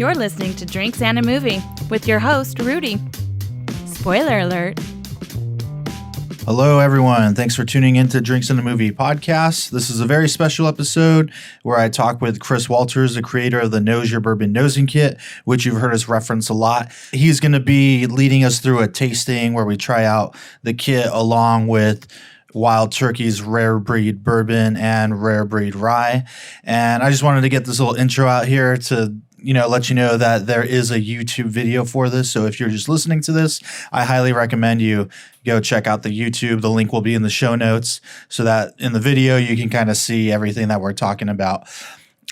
You're listening to Drinks and a Movie with your host, Rudy. Spoiler alert. Hello, everyone. Thanks for tuning in to Drinks and a Movie podcast. This is a very special episode where I talk with Chris Walters, the creator of the Nose Your Bourbon Nosing Kit, which you've heard us reference a lot. He's going to be leading us through a tasting where we try out the kit along with Wild Turkey's Rare Breed Bourbon and Rare Breed Rye. And I just wanted to get this little intro out here to let you know that there is a YouTube video for this. So if you're just listening to this, I highly recommend you go check out the YouTube. The link will be in the show notes so that in the video you can kind of see everything that we're talking about.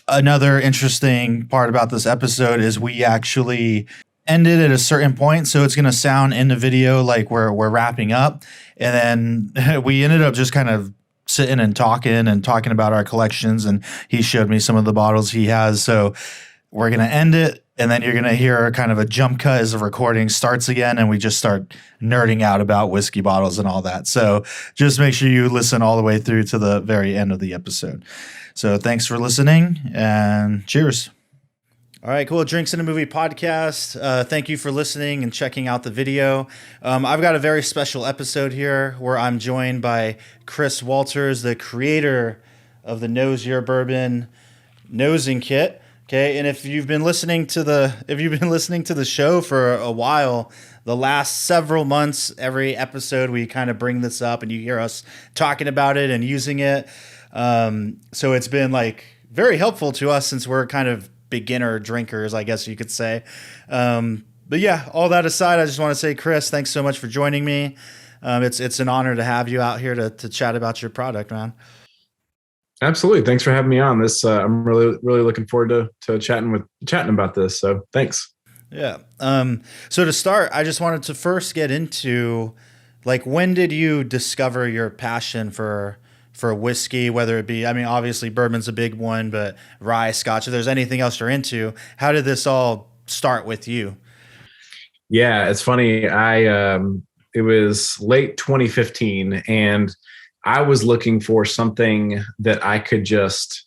Another interesting part about this episode is we actually ended at a certain point, so it's going to sound in the video like we're wrapping up, and then we ended up just kind of sitting and talking about our collections, and he showed me some of the bottles he has. So we're going to end it, and then you're going to hear kind of a jump cut as the recording starts again, and we just start nerding out about whiskey bottles and all that. So just make sure you listen all the way through to the very end of the episode. So thanks for listening, and cheers. All right, cool. Drinks in a Movie podcast. Thank you for listening and checking out the video. I've got a very special episode here where I'm joined by Chris Walters, the creator of the Nose Your Bourbon Nosing Kit. Okay, and if you've been listening to the show for a while, the last several months, every episode we kind of bring this up, and you hear us talking about it and using it. So it's been like very helpful to us since we're kind of beginner drinkers, I guess you could say. But yeah, all that aside, I just want to say, Chris, thanks so much for joining me. It's an honor to have you out here to chat about your product, man. Absolutely. Thanks for having me on this. I'm really looking forward to chatting about this. So thanks. Yeah. So to start, I just wanted to first get into, like, when did you discover your passion for whiskey, whether it be, obviously bourbon's a big one, but rye, scotch, if there's anything else you're into, how did this all start with you? Yeah, it's funny. It was late 2015, and I was looking for something that I could just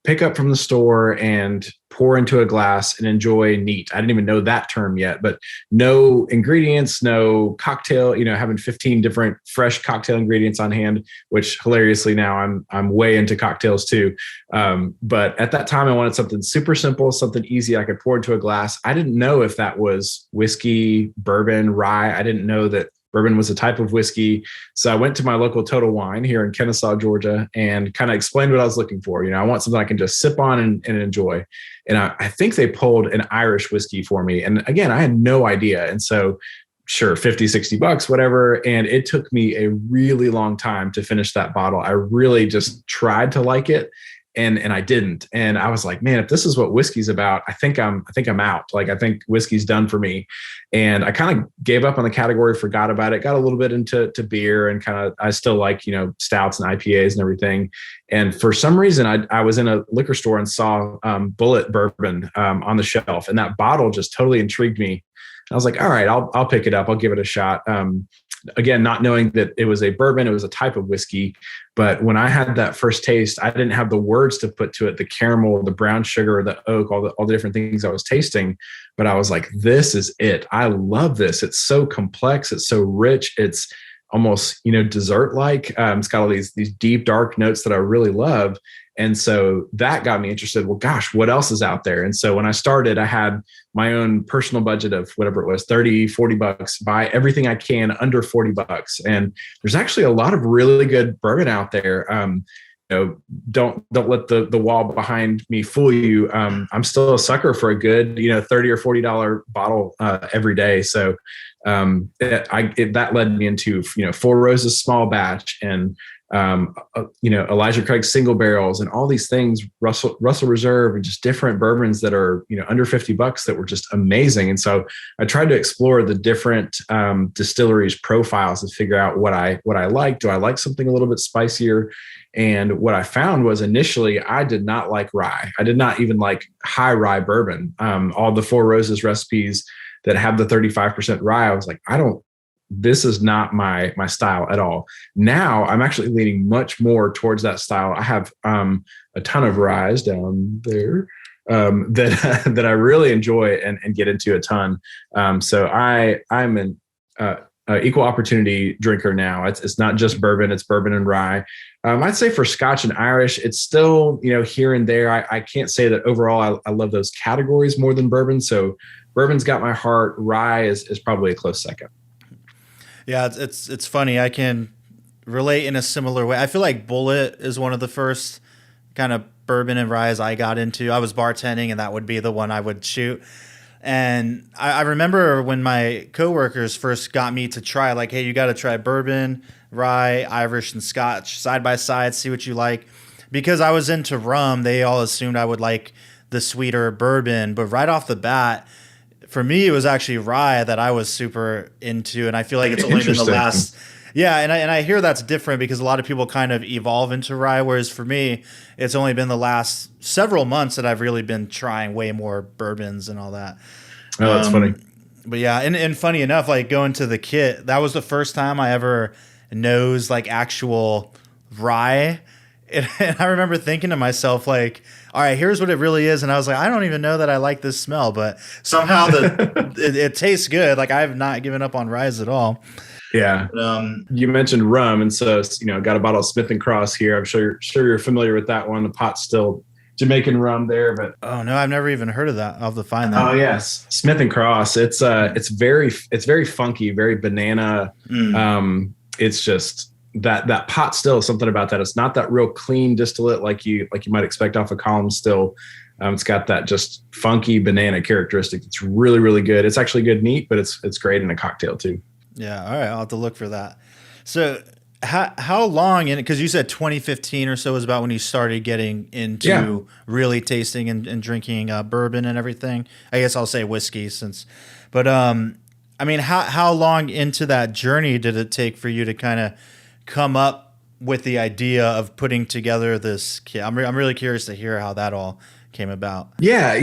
pick up from the store and pour into a glass and enjoy neat. I didn't even know that term yet, but no ingredients, no cocktail, having 15 different fresh cocktail ingredients on hand, which hilariously now I'm way into cocktails too. But at that time I wanted something super simple, something easy I could pour into a glass. I didn't know if that was whiskey, bourbon, rye. I didn't know that bourbon was a type of whiskey. So I went to my local Total Wine here in Kennesaw, Georgia, and kind of explained what I was looking for. I want something I can just sip on and enjoy. And I think they pulled an Irish whiskey for me. And again, I had no idea. And so sure, 50, 60 bucks, whatever. And it took me a really long time to finish that bottle. I really just tried to like it. And I didn't. And I was like, man, if this is what whiskey's about, I think I'm out. Like, I think whiskey's done for me. And I kind of gave up on the category, forgot about it, got a little bit into beer, and I still like, stouts and IPAs and everything. And for some reason, I was in a liquor store and saw Bullet Bourbon on the shelf, and that bottle just totally intrigued me. I was like, all right, I'll pick it up. I'll give it a shot. Again, not knowing that it was a bourbon, it was a type of whiskey. But when I had that first taste, I didn't have the words to put to it, the caramel, the brown sugar, the oak, all the different things I was tasting. But I was like, this is it. I love this. It's so complex. It's so rich. It's almost, dessert-like. It's got all these deep, dark notes that I really love. And so that got me interested. Well, gosh, what else is out there? And so when I started, I had my own personal budget of whatever it was, 30, 40 bucks, buy everything I can under 40 bucks. And there's actually a lot of really good bourbon out there. Don't let the wall behind me fool you. I'm still a sucker for a good, $30 or $40 bottle every day. So that led me into, Four Roses small batch and Elijah Craig single barrels and all these things, Russell Reserve, and just different bourbons that are, under 50 bucks that were just amazing. And so I tried to explore the different distilleries profiles to figure out what I like. Do I like something a little bit spicier? And what I found was initially I did not like rye. I did not even like high rye bourbon. All the Four Roses recipes that have the 35% rye, I was like, this is not my style at all. Now I'm actually leaning much more towards that style. I have a ton of ryes down there. that that I really enjoy and get into a ton. So I'm an equal opportunity drinker now. It's not just bourbon; it's bourbon and rye. I'd say for Scotch and Irish, it's still here and there. I can't say that overall I love those categories more than bourbon. So bourbon's got my heart. Rye is probably a close second. Yeah, it's funny. I can relate in a similar way. I feel like Bullet is one of the first kind of bourbon and rye I got into. I was bartending, and that would be the one I would shoot. And I remember when my coworkers first got me to try, like, hey, you got to try bourbon, rye, Irish, and Scotch side by side, see what you like. Because I was into rum, they all assumed I would like the sweeter bourbon. But right off the bat, for me, it was actually rye that I was super into. And I feel like it's only been the last... Yeah, and I hear that's different because a lot of people kind of evolve into rye, whereas for me, it's only been the last several months that I've really been trying way more bourbons and all that. Oh, that's funny. But yeah, and funny enough, like going to the kit, that was the first time I ever nosed like actual rye. And I remember thinking to myself, like, all right, here's what it really is. And I was like, I don't even know that I like this smell, but somehow it tastes good. Like, I have not given up on rye at all. Yeah. You mentioned rum, and so got a bottle of Smith and Cross here. I'm sure you're familiar with that one. The pot still Jamaican rum there, but oh no, I've never even heard of that. I'll have to find that. Oh yes, Smith and Cross. It's very funky, very banana. It's just that pot still, something about that. It's not that real clean distillate like you might expect off a column still. It's got that just funky banana characteristic. It's really, really good. It's actually good neat, but it's great in a cocktail too. Yeah. All right. I'll have to look for that. So how long in it? Because you said 2015 or so is about when you started getting into really tasting and drinking bourbon and everything. I guess I'll say whiskey but I mean, how long into that journey did it take for you to kind of come up with the idea of putting together this kit? I'm really curious to hear how that all came about. Yeah.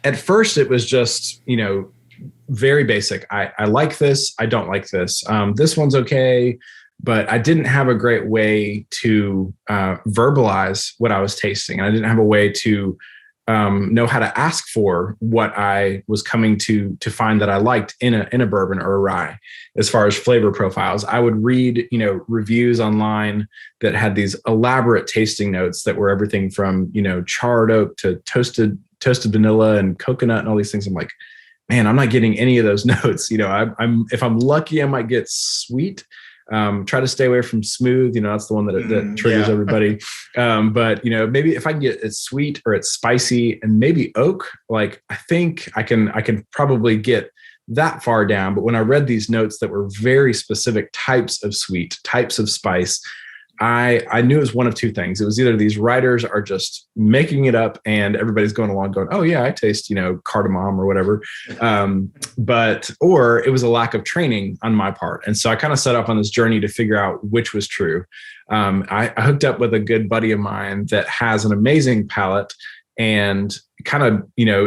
At first it was just, very basic. I like this. I don't like this. This one's okay, but I didn't have a great way to verbalize what I was tasting. And I didn't have a way to know how to ask for what I was coming to find that I liked in a bourbon or a rye. As far as flavor profiles, I would read, reviews online that had these elaborate tasting notes that were everything from, charred oak to toasted vanilla and coconut and all these things. I'm like, man, I'm not getting any of those notes. I'm if I'm lucky, I might get sweet. Try to stay away from smooth. That's the one that triggers everybody. But maybe if I can get it sweet or it's spicy and maybe oak, like I think I can probably get that far down. But when I read these notes that were very specific types of sweet, types of spice, I knew it was one of two things. It was either these writers are just making it up and everybody's going along going, oh yeah, I taste, cardamom or whatever. Or it was a lack of training on my part. And so I kind of set off on this journey to figure out which was true. I hooked up with a good buddy of mine that has an amazing palate and kind of,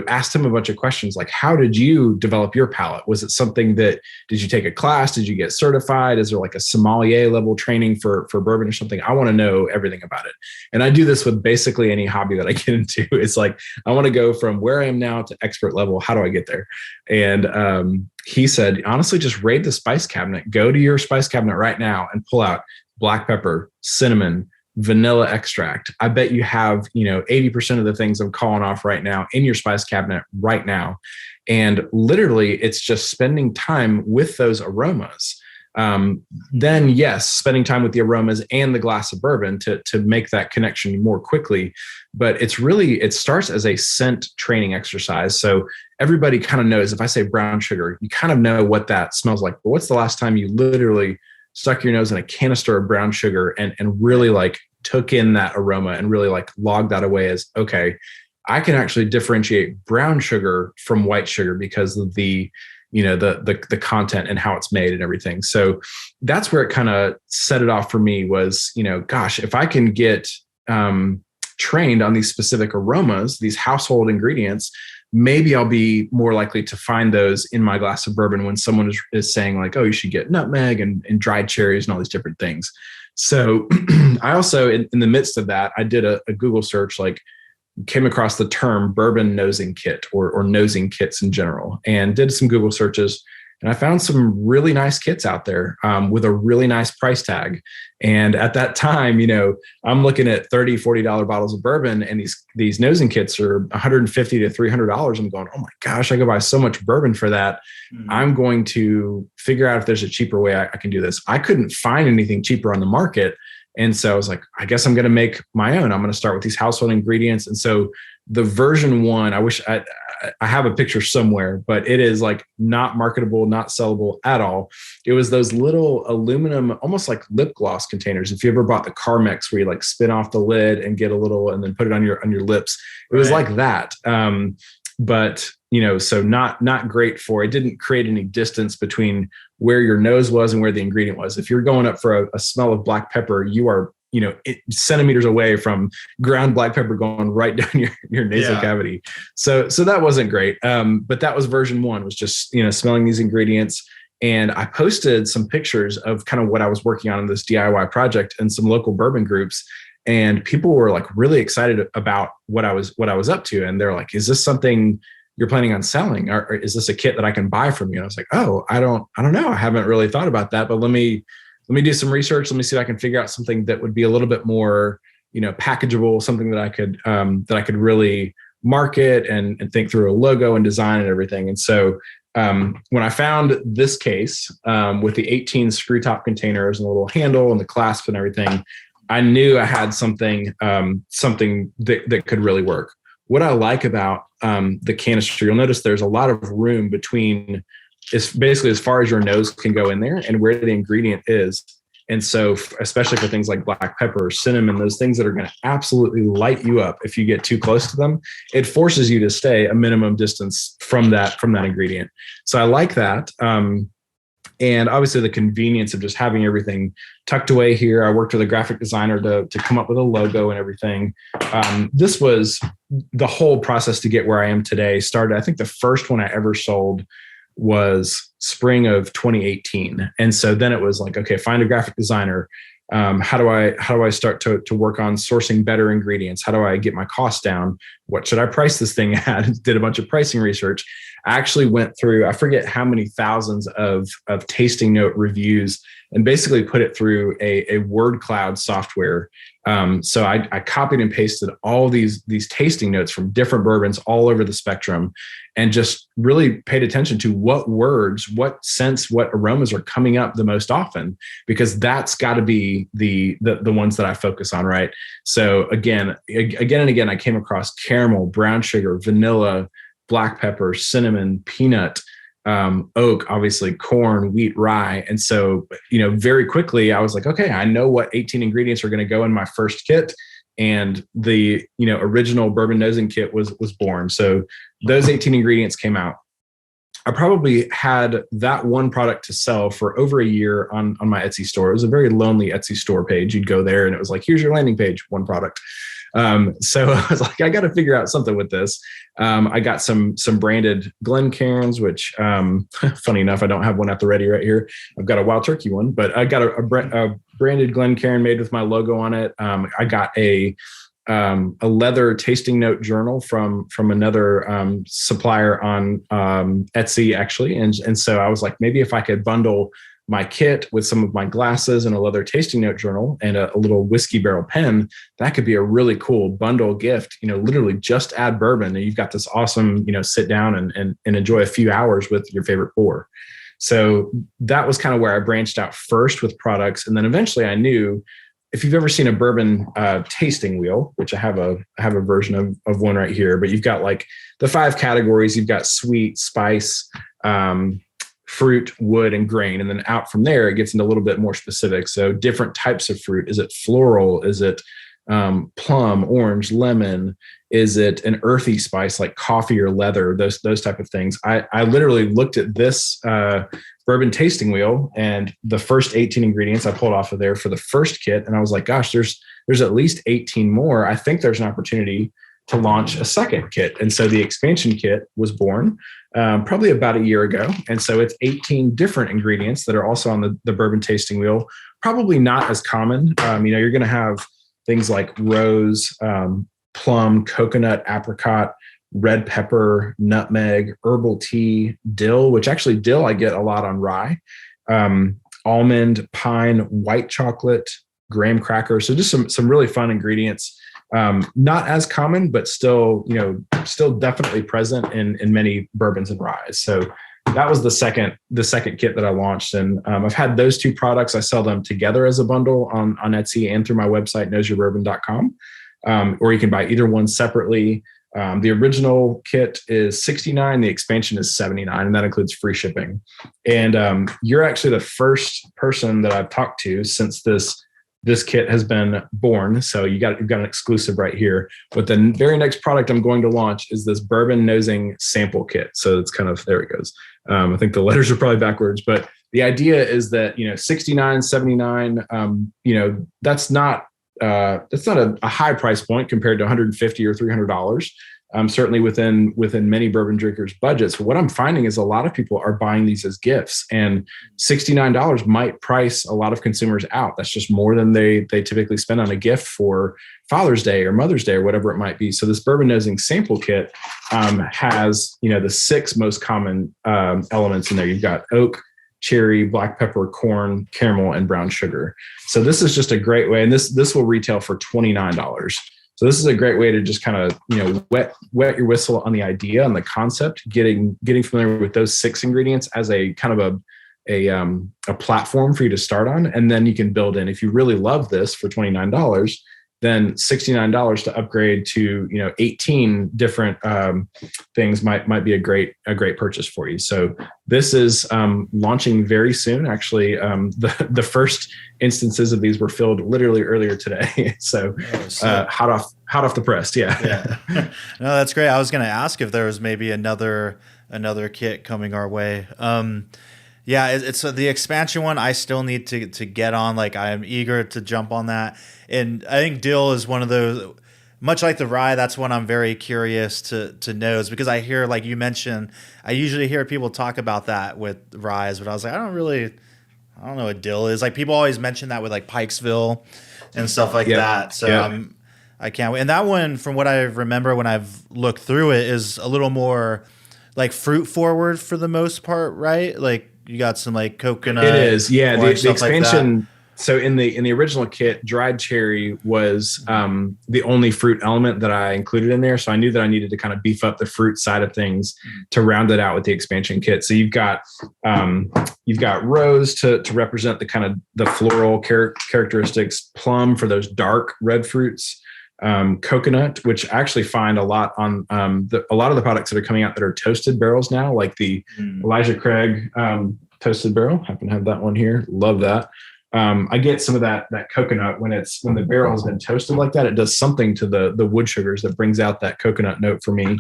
asked him a bunch of questions like, how did you develop your palate? Was it something did you take a class? Did you get certified? Is there like a sommelier level training for bourbon or something? I want to know everything about it. And I do this with basically any hobby that I get into. It's like, I want to go from where I am now to expert level. How do I get there? And he said, honestly, just raid the spice cabinet. Go to your spice cabinet right now and pull out black pepper, cinnamon, vanilla extract. I bet you have, 80% of the things I'm calling off right now in your spice cabinet right now. And literally it's just spending time with those aromas. Then yes, spending time with the aromas and the glass of bourbon to make that connection more quickly. But it starts as a scent training exercise. So everybody kind of knows, if I say brown sugar, you kind of know what that smells like. But what's the last time you literally stuck your nose in a canister of brown sugar and really like took in that aroma and really like logged that away as, okay, I can actually differentiate brown sugar from white sugar because of the content and how it's made and everything. So that's where it kind of set it off for me was, gosh, if I can get trained on these specific aromas, these household ingredients, maybe I'll be more likely to find those in my glass of bourbon when someone is saying like, oh, you should get nutmeg and dried cherries and all these different things. So I also, in the midst of that, I did a Google search, like came across the term bourbon nosing kit or nosing kits in general, and did some Google searches. And I found some really nice kits out there with a really nice price tag. And at that time, I'm looking at $30, $40 bottles of bourbon, and these nosing kits are $150 to $300. I'm going, oh my gosh, I could buy so much bourbon for that. Mm-hmm. I'm going to figure out if there's a cheaper way I can do this. I couldn't find anything cheaper on the market. And so I was like, I guess I'm going to make my own. I'm going to start with these household ingredients. And so the version 1, I wish I have a picture somewhere, but it is like not marketable, not sellable at all. It was those little aluminum, almost like lip gloss containers. If you ever bought the Carmex where you like spin off the lid and get a little, and then put it on your lips, it was like that. But so not great for, it didn't create any distance between where your nose was and where the ingredient was. If you're going up for a smell of black pepper, you are centimeters away from ground black pepper going right down your nasal cavity. So that wasn't great. But that was version 1, was just, smelling these ingredients. And I posted some pictures of kind of what I was working on in this DIY project in some local bourbon groups. And people were like really excited about what I was up to. And they're like, is this something you're planning on selling? Or is this a kit that I can buy from you? And I was like, oh, I don't know. I haven't really thought about that, but let me do some research. Let me see if I can figure out something that would be a little bit more, packageable, something that I could really market and think through a logo and design and everything. And so when I found this case with the 18 screw top containers and the little handle and the clasp and everything, I knew I had something that could really work. What I like about the canister, you'll notice there's a lot of room between, it's basically as far as your nose can go in there and where the ingredient is. And so especially for things like black pepper, cinnamon, those things that are going to absolutely light you up if you get too close to them, it forces you to stay a minimum distance from that ingredient. So I like that. And obviously the convenience of just having everything tucked away here. I worked with a graphic designer to come up with a logo and everything. This was the whole process to get where I am today started. I think the first one I ever sold was spring of 2018. And so then it was like, okay, find a graphic designer. How do I start to work on sourcing better ingredients? How do I get my costs down? What should I price this thing at? Did a bunch of pricing research. I actually went through, I forget how many thousands of tasting note reviews and basically put it through a word cloud software. So I copied and pasted all these tasting notes from different bourbons all over the spectrum and just really paid attention to what words, what scents, what aromas are coming up the most often, because that's got to be the ones that I focus on, right? So again and again, I came across caramel, brown sugar, vanilla, black pepper, cinnamon, peanut, oak, obviously corn, wheat, rye. And so, very quickly I was like, okay, I know what 18 ingredients are going to go in my first kit. And the, original bourbon nosing kit was born. So those 18 ingredients came out. I probably had that one product to sell for over a year on my Etsy store. It was a very lonely Etsy store page. You'd go there and it was like, here's your landing page, one product. So I was like, I got to figure out something with this. I got some branded Glencairns, which, funny enough, I don't have one at the ready right here. I've got a Wild Turkey one, but I got a branded Glencairn made with my logo on it. I got a leather tasting note journal from another supplier on Etsy, actually. And so I was like, maybe if I could bundle my kit with some of my glasses and a leather tasting note journal and a little whiskey barrel pen, that could be a really cool bundle gift. Literally just add bourbon and you've got this awesome, sit down and enjoy a few hours with your favorite pour. So that was kind of where I branched out first with products. And then eventually I knew, if you've ever seen a bourbon tasting wheel, which I have a version of one right here, but you've got like the 5 categories. You've got sweet, spice, fruit, wood, and grain. And then out from there, it gets into a little bit more specific. So different types of fruit. Is it floral? Is it plum, orange, lemon? Is it an earthy spice like coffee or leather? Those type of things. I literally looked at this bourbon tasting wheel and the first 18 ingredients I pulled off of there for the first kit. And I was like, gosh, there's at least 18 more. I think there's an opportunity to launch a second kit. And so the expansion kit was born probably about a year ago. And so it's 18 different ingredients that are also on the bourbon tasting wheel. Probably not as common. You're going to have things like rose, plum, coconut, apricot, red pepper, nutmeg, herbal tea, dill, which actually dill I get a lot on rye, almond, pine, white chocolate, graham cracker. So just some really fun ingredients. Not as common, but still definitely present in many bourbons and ryes. So that was the second kit that I launched. And I've had those two products. I sell them together as a bundle on Etsy and through my website, knowsyourbourbon.com. Or you can buy either one separately. The original kit is $69. The expansion is $79, and that includes free shipping. And you're actually the first person that I've talked to since this kit has been born. So you've got an exclusive right here. But the very next product I'm going to launch is this bourbon nosing sample kit. So it's kind of, there it goes. I think the letters are probably backwards, but the idea is that, $69, $79, that's not a high price point compared to $150 or $300. Certainly within many bourbon drinkers' budgets. But what I'm finding is a lot of people are buying these as gifts, and $69 might price a lot of consumers out. That's just more than they typically spend on a gift for Father's Day or Mother's Day or whatever it might be. So this bourbon nosing sample kit has the 6 most common elements in there. You've got oak, cherry, black pepper, corn, caramel, and brown sugar. So this is just a great way, and this will retail for $29. So this is a great way to just kind of, wet your whistle on the idea and the concept, getting familiar with those 6 ingredients as a kind of a platform for you to start on. And then you can build in, if you really love this for $29, then $69 to upgrade to 18 different things might be a great purchase for you. So this is launching very soon. Actually, the first instances of these were filled literally earlier today. So hot off the press. Yeah. No, that's great. I was going to ask if there was maybe another kit coming our way. Yeah, it's the expansion one. I still need to get on. Like, I'm eager to jump on that. And I think dill is one of those, much like the rye, that's one I'm very curious to nose, because I hear, like you mentioned, I usually hear people talk about that with ryes, but I was like, I don't know what dill is. Like, people always mention that with like Pikesville and stuff like that. So I can't wait. And that one, from what I remember when I've looked through it, is a little more like fruit forward for the most part, right? Like, you got some like coconut. It is, yeah. The expansion. Like, so in the original kit, dried cherry was the only fruit element that I included in there. So I knew that I needed to kind of beef up the fruit side of things to round it out with the expansion kit. So you've got rose to represent the kind of the floral characteristics, plum for those dark red fruits. Coconut, which I actually find a lot on a lot of the products that are coming out that are toasted barrels now, like the Elijah Craig toasted barrel. Happen to have that one here. Love that. I get some of that coconut when the barrel has been toasted like that. It does something to the wood sugars that brings out that coconut note for me.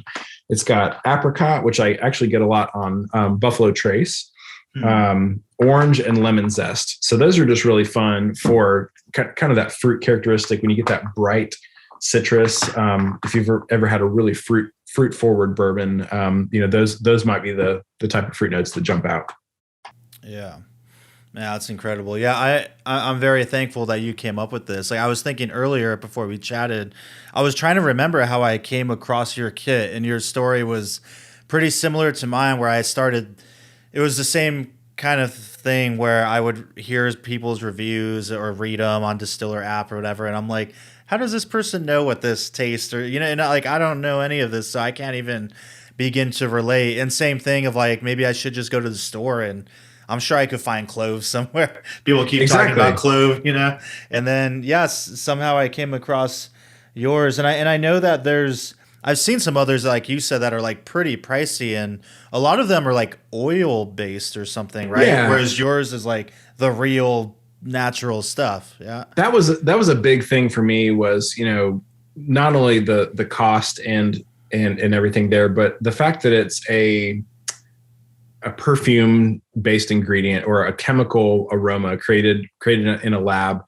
It's got apricot, which I actually get a lot on Buffalo Trace. Orange and lemon zest. So those are just really fun for kind of that fruit characteristic when you get that bright citrus. If you've ever had a really fruit forward bourbon, those might be the type of fruit notes that jump out. Yeah, that's incredible. Yeah, I'm very thankful that you came up with this. Like, I was thinking earlier before we chatted, I was trying to remember how I came across your kit, and your story was pretty similar to mine, where I started. It was the same kind of thing where I would hear people's reviews or read them on Distiller app or whatever, and I'm like, how does this person know what this tastes? Or, and like, I don't know any of this, so I can't even begin to relate. And same thing of like, maybe I should just go to the store, and I'm sure I could find cloves somewhere. People keep talking about clove, and then somehow I came across yours. And I know that I've seen some others, like you said, that are like pretty pricey, and a lot of them are like oil based or something, right? Yeah. Whereas yours is like the real natural stuff. Yeah. That was a big thing for me, was, not only the cost and everything there, but the fact that it's a perfume based ingredient or a chemical aroma created in a lab.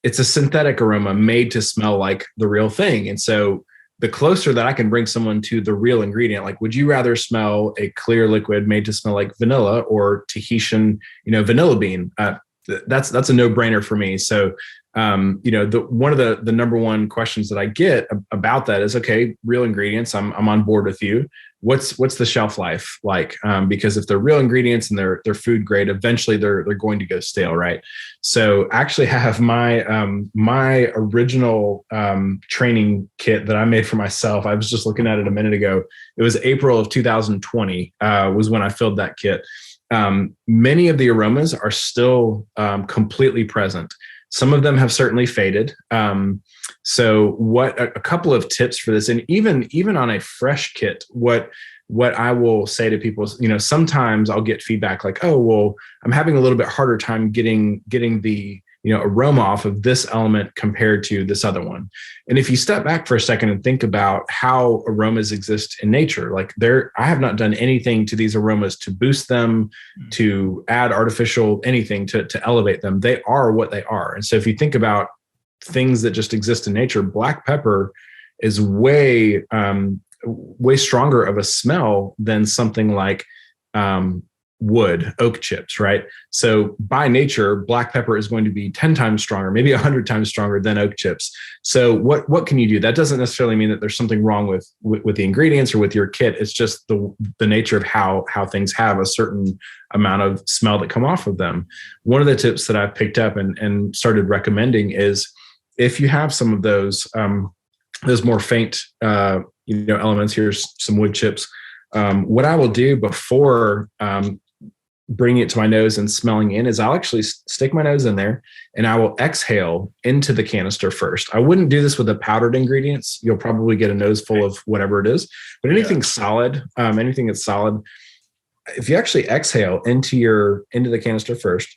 It's a synthetic aroma made to smell like the real thing. And so the closer that I can bring someone to the real ingredient, like, would you rather smell a clear liquid made to smell like vanilla or Tahitian, vanilla bean? That's a no-brainer for me. So One of the number one questions that I get about that is, okay, real ingredients, I'm on board with you. What's the shelf life like? Because if they're real ingredients and they're food grade, eventually they're going to go stale, right? So I actually have my original training kit that I made for myself. I was just looking at it a minute ago. It was April of 2020 was when I filled that kit. Many of the aromas are still completely present. Some of them have certainly faded. So a couple of tips for this, and even on a fresh kit, what I will say to people is, sometimes I'll get feedback like, oh, well, I'm having a little bit harder time getting the aroma off of this element compared to this other one. And if you step back for a second and think about how aromas exist in nature, like I have not done anything to these aromas to boost them, to add artificial anything to elevate them. They are what they are. And so if you think about things that just exist in nature, black pepper is way stronger of a smell than something like wood, oak chips, right? So by nature, black pepper is going to be 10 times stronger, maybe 100 times stronger than oak chips. So what can you do? That doesn't necessarily mean that there's something wrong with the ingredients or with your kit. It's just the nature of how things have a certain amount of smell that come off of them. One of the tips that I've picked up and started recommending is if you have some of those more faint elements, here's some wood chips. What I will do before bringing it to my nose and smelling in is I'll actually stick my nose in there and I will exhale into the canister first. I wouldn't do this with the powdered ingredients. You'll probably get a nose full of whatever it is, but anything solid, anything that's solid, if you actually exhale into the canister first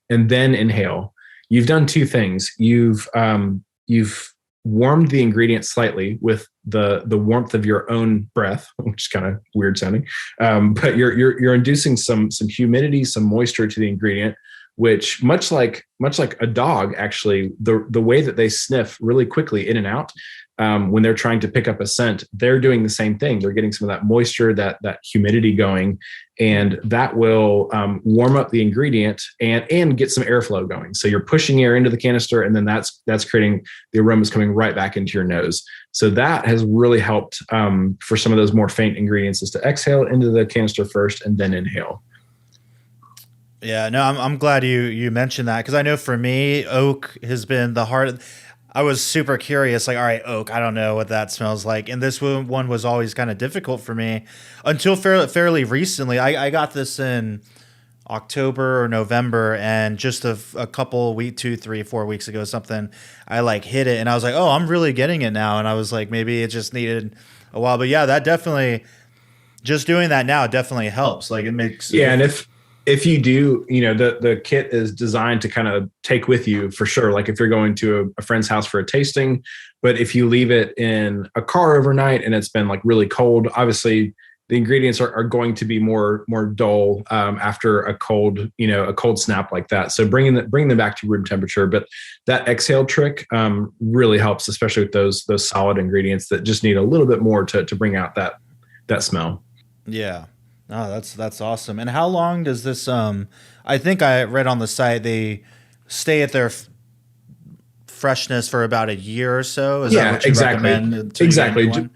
and then inhale, you've done two things. You've warmed the ingredient slightly with the warmth of your own breath, which is kind of weird sounding. But you're inducing some humidity, some moisture to the ingredient, which much like a dog, actually, the way that they sniff really quickly in and out, when they're trying to pick up a scent, they're doing the same thing. They're getting some of that moisture, that humidity going, and that will warm up the ingredient and get some airflow going. So you're pushing air into the canister, and then that's creating the aromas coming right back into your nose. So that has really helped for some of those more faint ingredients, is to exhale into the canister first and then inhale. Yeah, no, I'm glad you mentioned that, because I know for me, oak has been the hard. I was super curious, like, all right, oak, I don't know what that smells like. And this one was always kind of difficult for me until fairly recently. I got this in October or November, and just a couple weeks, 2, 3, 4 weeks ago, something, I like hit it and I was like, oh, I'm really getting it now. And I was like, maybe it just needed a while. But yeah, that definitely, just doing that now definitely helps. Like it makes. Yeah. And if you do, the kit is designed to kind of take with you for sure. Like if you're going to a friend's house for a tasting, but if you leave it in a car overnight and it's been like really cold, obviously the ingredients are going to be more dull after a cold snap like that. So bring them back to room temperature. But that exhale trick really helps, especially with those solid ingredients that just need a little bit more to bring out that smell. Yeah. Oh, that's awesome. And how long does this? I think I read on the site they stay at their freshness for about a year or so. Is that what you recommend? Exactly.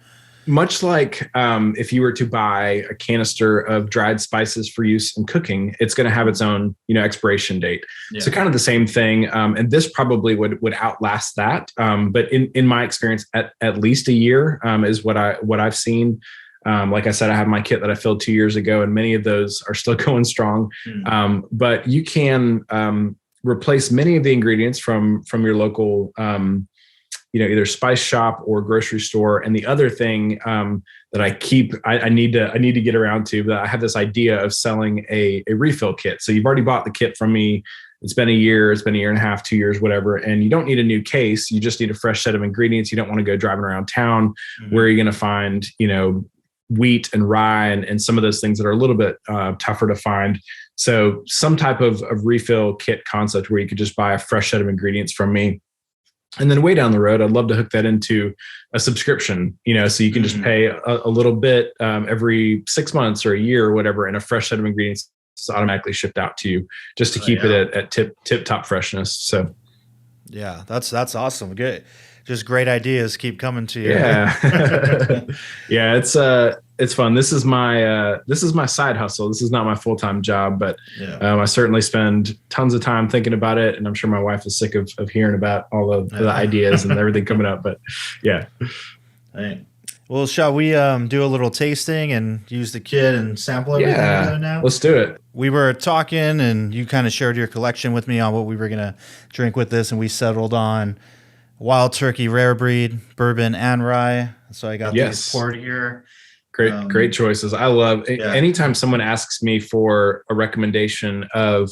Much like if you were to buy a canister of dried spices for use in cooking, it's going to have its own expiration date. Yeah. So kind of the same thing. And this probably would outlast that. But in my experience, at least a year is what I've seen. Like I said, I have my kit that I filled 2 years ago, and many of those are still going strong. But you can replace many of the ingredients from your local, either spice shop or grocery store. And the other thing that I need to get around to, but I have this idea of selling a refill kit. So you've already bought the kit from me. It's been a year and a half, 2 years, whatever. And you don't need a new case. You just need a fresh set of ingredients. You don't want to go driving around town. Where are you going to find, wheat and rye and some of those things that are a little bit tougher to find. So some type of refill kit concept where you could just buy a fresh set of ingredients from me. And then way down the road, I'd love to hook that into a subscription, so you can just pay a little bit every 6 months or a year or whatever, and a fresh set of ingredients it's automatically shipped out to you just to keep it at tip top freshness. So yeah, that's awesome. Good. Just great ideas keep coming to you. Yeah. Yeah, it's fun. This is my side hustle. This is not my full-time job, but I certainly spend tons of time thinking about it. And I'm sure my wife is sick of hearing about all of the ideas and everything coming up. But yeah. Right. Well, shall we do a little tasting and use the kit and sample everything we're doing now? Let's do it. We were talking and you kind of shared your collection with me on what we were going to drink with this, and we settled on Wild Turkey Rare Breed, Bourbon, and Rye. So I got these poured here. Great choices. I love anytime someone asks me for a recommendation of,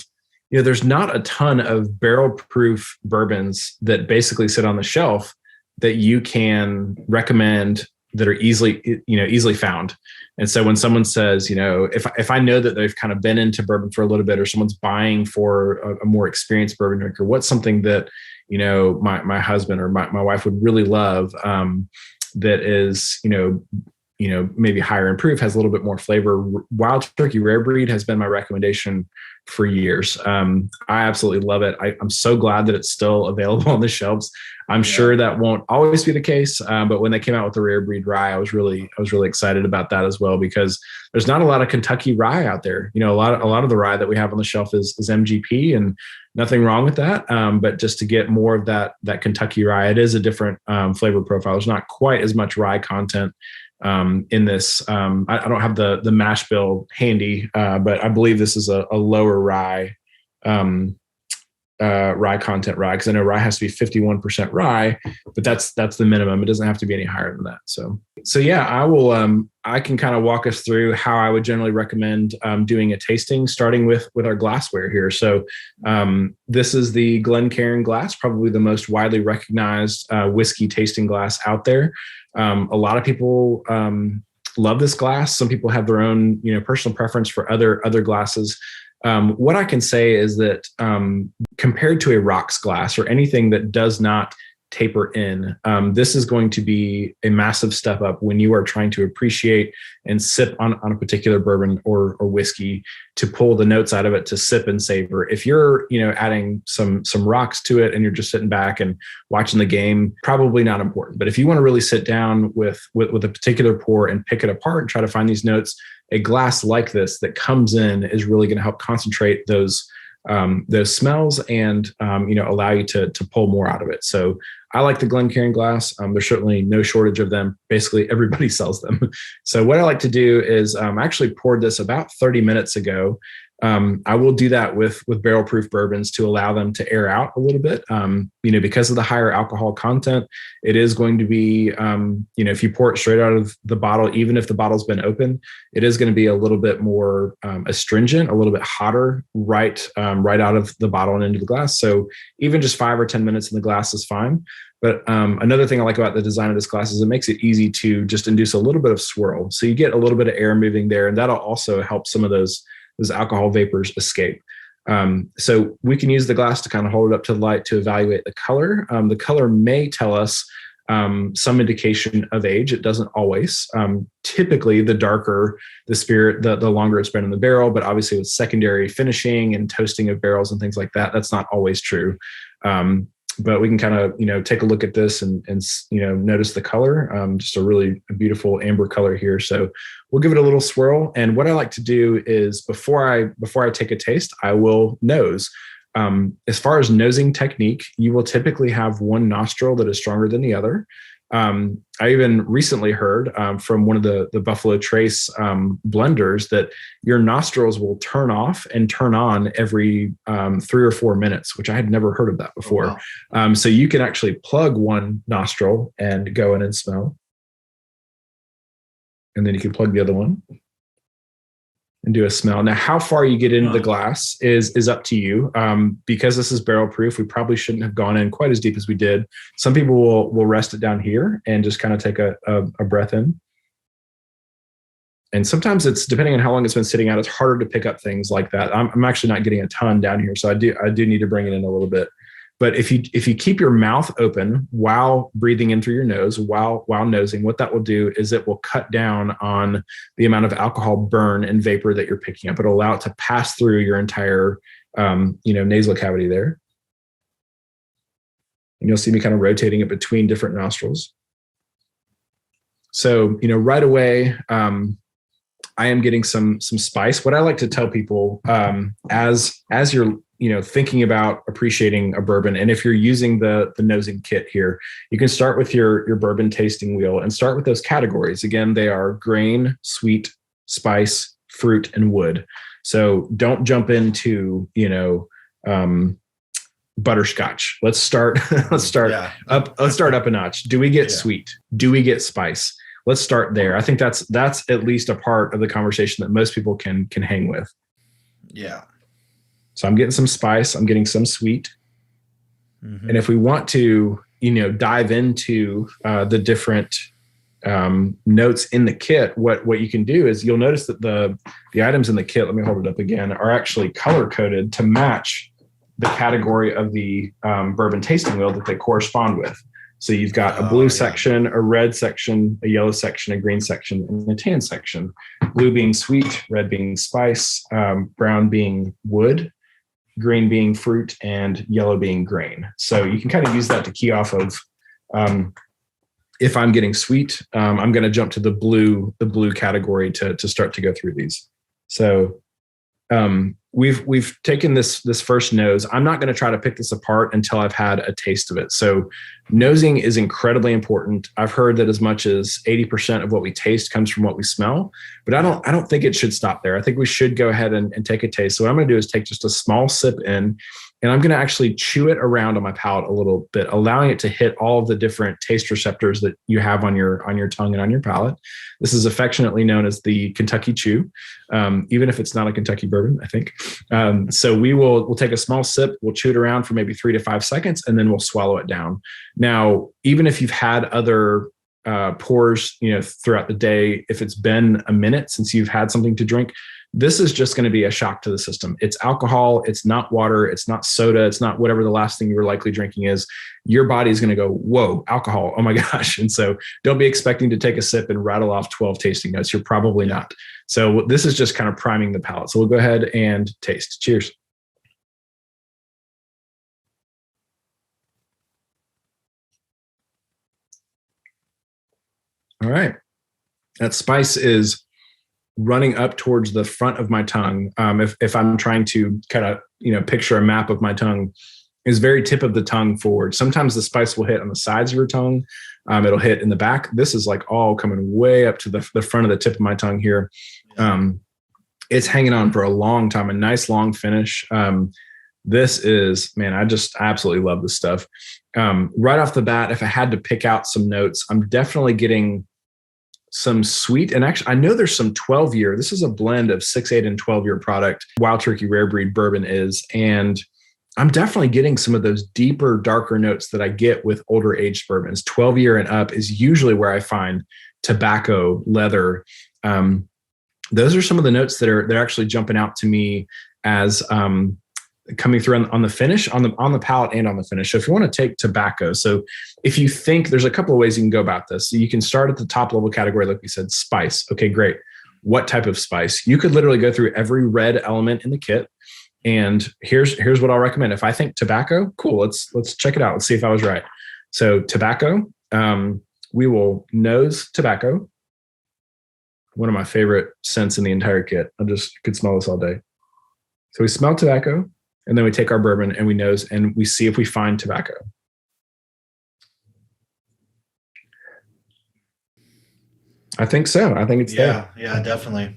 there's not a ton of barrel proof bourbons that basically sit on the shelf that you can recommend that are easily found. And so when someone says, if I know that they've kind of been into bourbon for a little bit, or someone's buying for a more experienced bourbon drinker, what's something that, my husband or my wife would really love, that is, maybe higher in proof, has a little bit more flavor. Wild Turkey Rare Breed has been my recommendation for years. I absolutely love it. I'm so glad that it's still available on the shelves. I'm sure that won't always be the case, but when they came out with the Rare Breed Rye, I was really excited about that as well, because there's not a lot of Kentucky rye out there. A lot of the rye that we have on the shelf is MGP, and nothing wrong with that. But just to get more of that Kentucky rye, it is a different flavor profile. There's not quite as much rye content in this. I don't have the mash bill handy, but I believe this is a lower rye content rye, because I know rye has to be 51% rye, but that's the minimum. It doesn't have to be any higher than that. So yeah, I can kind of walk us through how I would generally recommend doing a tasting, starting with our glassware here. So this is the Glencairn glass, probably the most widely recognized whiskey tasting glass out there. A lot of people love this glass. Some people have their own, personal preference for other glasses. What I can say is that compared to a rocks glass or anything that does not taper in, this is going to be a massive step up when you are trying to appreciate and sip on a particular bourbon or whiskey, to pull the notes out of it, to sip and savor. If you're, adding some rocks to it and you're just sitting back and watching the game, probably not important. But if you want to really sit down with a particular pour and pick it apart and try to find these notes, a glass like this that comes in is really going to help concentrate those smells and allow you to pull more out of it. So I like the Glencairn glass. There's certainly no shortage of them. Basically, everybody sells them. So what I like to do is I actually poured this about 30 minutes ago. I will do that with barrel proof bourbons to allow them to air out a little bit. Because of the higher alcohol content, it is going to be, if you pour it straight out of the bottle, even if the bottle's been open, it is going to be a little bit more astringent, a little bit hotter, right out of the bottle and into the glass. So even just 5 or 10 minutes in the glass is fine. But another thing I like about the design of this glass is it makes it easy to just induce a little bit of swirl. So you get a little bit of air moving there, and that'll also help some of those alcohol vapors escape. So we can use the glass to kind of hold it up to the light to evaluate the color. The color may tell us some indication of age. It doesn't always. Typically, the darker the spirit, the longer it's been in the barrel. But obviously, with secondary finishing and toasting of barrels and things like that, that's not always true. But we can kind of, take a look at this and notice the color, just a really beautiful amber color here. So we'll give it a little swirl. And what I like to do is before I take a taste, I will nose. As far as nosing technique, you will typically have one nostril that is stronger than the other. I even recently heard from one of the Buffalo Trace blenders that your nostrils will turn off and turn on every 3 or 4 minutes, which I had never heard of that before. Oh, wow. So you can actually plug one nostril and go in and smell. And then you can plug the other one and do a smell. Now, how far you get into the glass is up to you. Because this is barrel proof, we probably shouldn't have gone in quite as deep as we did. Some people will rest it down here and just kind of take a breath in. And sometimes it's, depending on how long it's been sitting out, it's harder to pick up things like that. I'm actually not getting a ton down here, so I do need to bring it in a little bit. But if you keep your mouth open while breathing in through your nose, while nosing, what that will do is it will cut down on the amount of alcohol burn and vapor that you're picking up. It'll allow it to pass through your entire nasal cavity there. And you'll see me kind of rotating it between different nostrils. So, right away, I am getting some spice. What I like to tell people, as you're thinking about appreciating a bourbon, and if you're using the nosing kit here, you can start with your bourbon tasting wheel and start with those categories. Again, they are grain, sweet, spice, fruit, and wood. So don't jump into butterscotch. Let's start up a notch. Do we get sweet? Do we get spice? Let's start there. I think that's at least a part of the conversation that most people can hang with. Yeah. So I'm getting some spice. I'm getting some sweet. Mm-hmm. And if we want to, dive into the different notes in the kit, what you can do is you'll notice that the items in the kit, let me hold it up again, are actually color coded to match the category of the bourbon tasting wheel that they correspond with. So you've got a blue section, a red section, a yellow section, a green section, and a tan section. Blue being sweet, red being spice, brown being wood, green being fruit, and yellow being grain. So you can kind of use that to key off of, if I'm getting sweet, I'm going to jump to the blue category to start to go through these. So we've taken this first nose. I'm not going to try to pick this apart until I've had a taste of it. So nosing is incredibly important. I've heard that as much as 80% of what we taste comes from what we smell, but I don't think it should stop there. I think we should go ahead and take a taste. So what I'm going to do is take just a small sip in, and I'm going to actually chew it around on my palate a little bit, allowing it to hit all of the different taste receptors that you have on your tongue and on your palate. This is affectionately known as the Kentucky Chew, even if it's not a Kentucky bourbon, I think. So we'll take a small sip, we'll chew it around for maybe 3 to 5 seconds, and then we'll swallow it down. Now, even if you've had other pours, throughout the day, if it's been a minute since you've had something to drink, this is just going to be a shock to the system. It's alcohol. It's not water. It's not soda. It's not whatever the last thing you were likely drinking is. Your body's going to go, whoa, alcohol. Oh my gosh. And so don't be expecting to take a sip and rattle off 12 tasting notes. You're probably not. So this is just kind of priming the palate. So we'll go ahead and taste. Cheers. All right. That spice is running up towards the front of my tongue. If I'm trying to kind of, picture a map of my tongue, is very tip of the tongue forward. Sometimes the spice will hit on the sides of your tongue. It'll hit in the back. This is like all coming way up to the front of the tip of my tongue here. It's hanging on for a long time, a nice long finish. This is, man, I just absolutely love this stuff. Right off the bat, if I had to pick out some notes, I'm definitely getting some sweet, and actually I know there's some 12-year. This is a blend of 6, 8, and 12-year product. Wild Turkey Rare Breed bourbon is, and I'm definitely getting some of those deeper, darker notes that I get with older aged bourbons. 12-year and up is usually where I find tobacco, leather. Those are some of the notes they're actually jumping out to me as coming through on the finish, on the palate and on the finish. So if you want to take tobacco, so if you think there's a couple of ways you can go about this. So you can start at the top level category, like we said, spice. Okay, great. What type of spice? You could literally go through every red element in the kit. And here's what I'll recommend. If I think tobacco, cool. Let's check it out. Let's see if I was right. So tobacco, we will nose tobacco. One of my favorite scents in the entire kit. I just could smell this all day. So we smell tobacco. And then we take our bourbon and we nose and we see if we find tobacco. I think so. I think it's there. Yeah, definitely.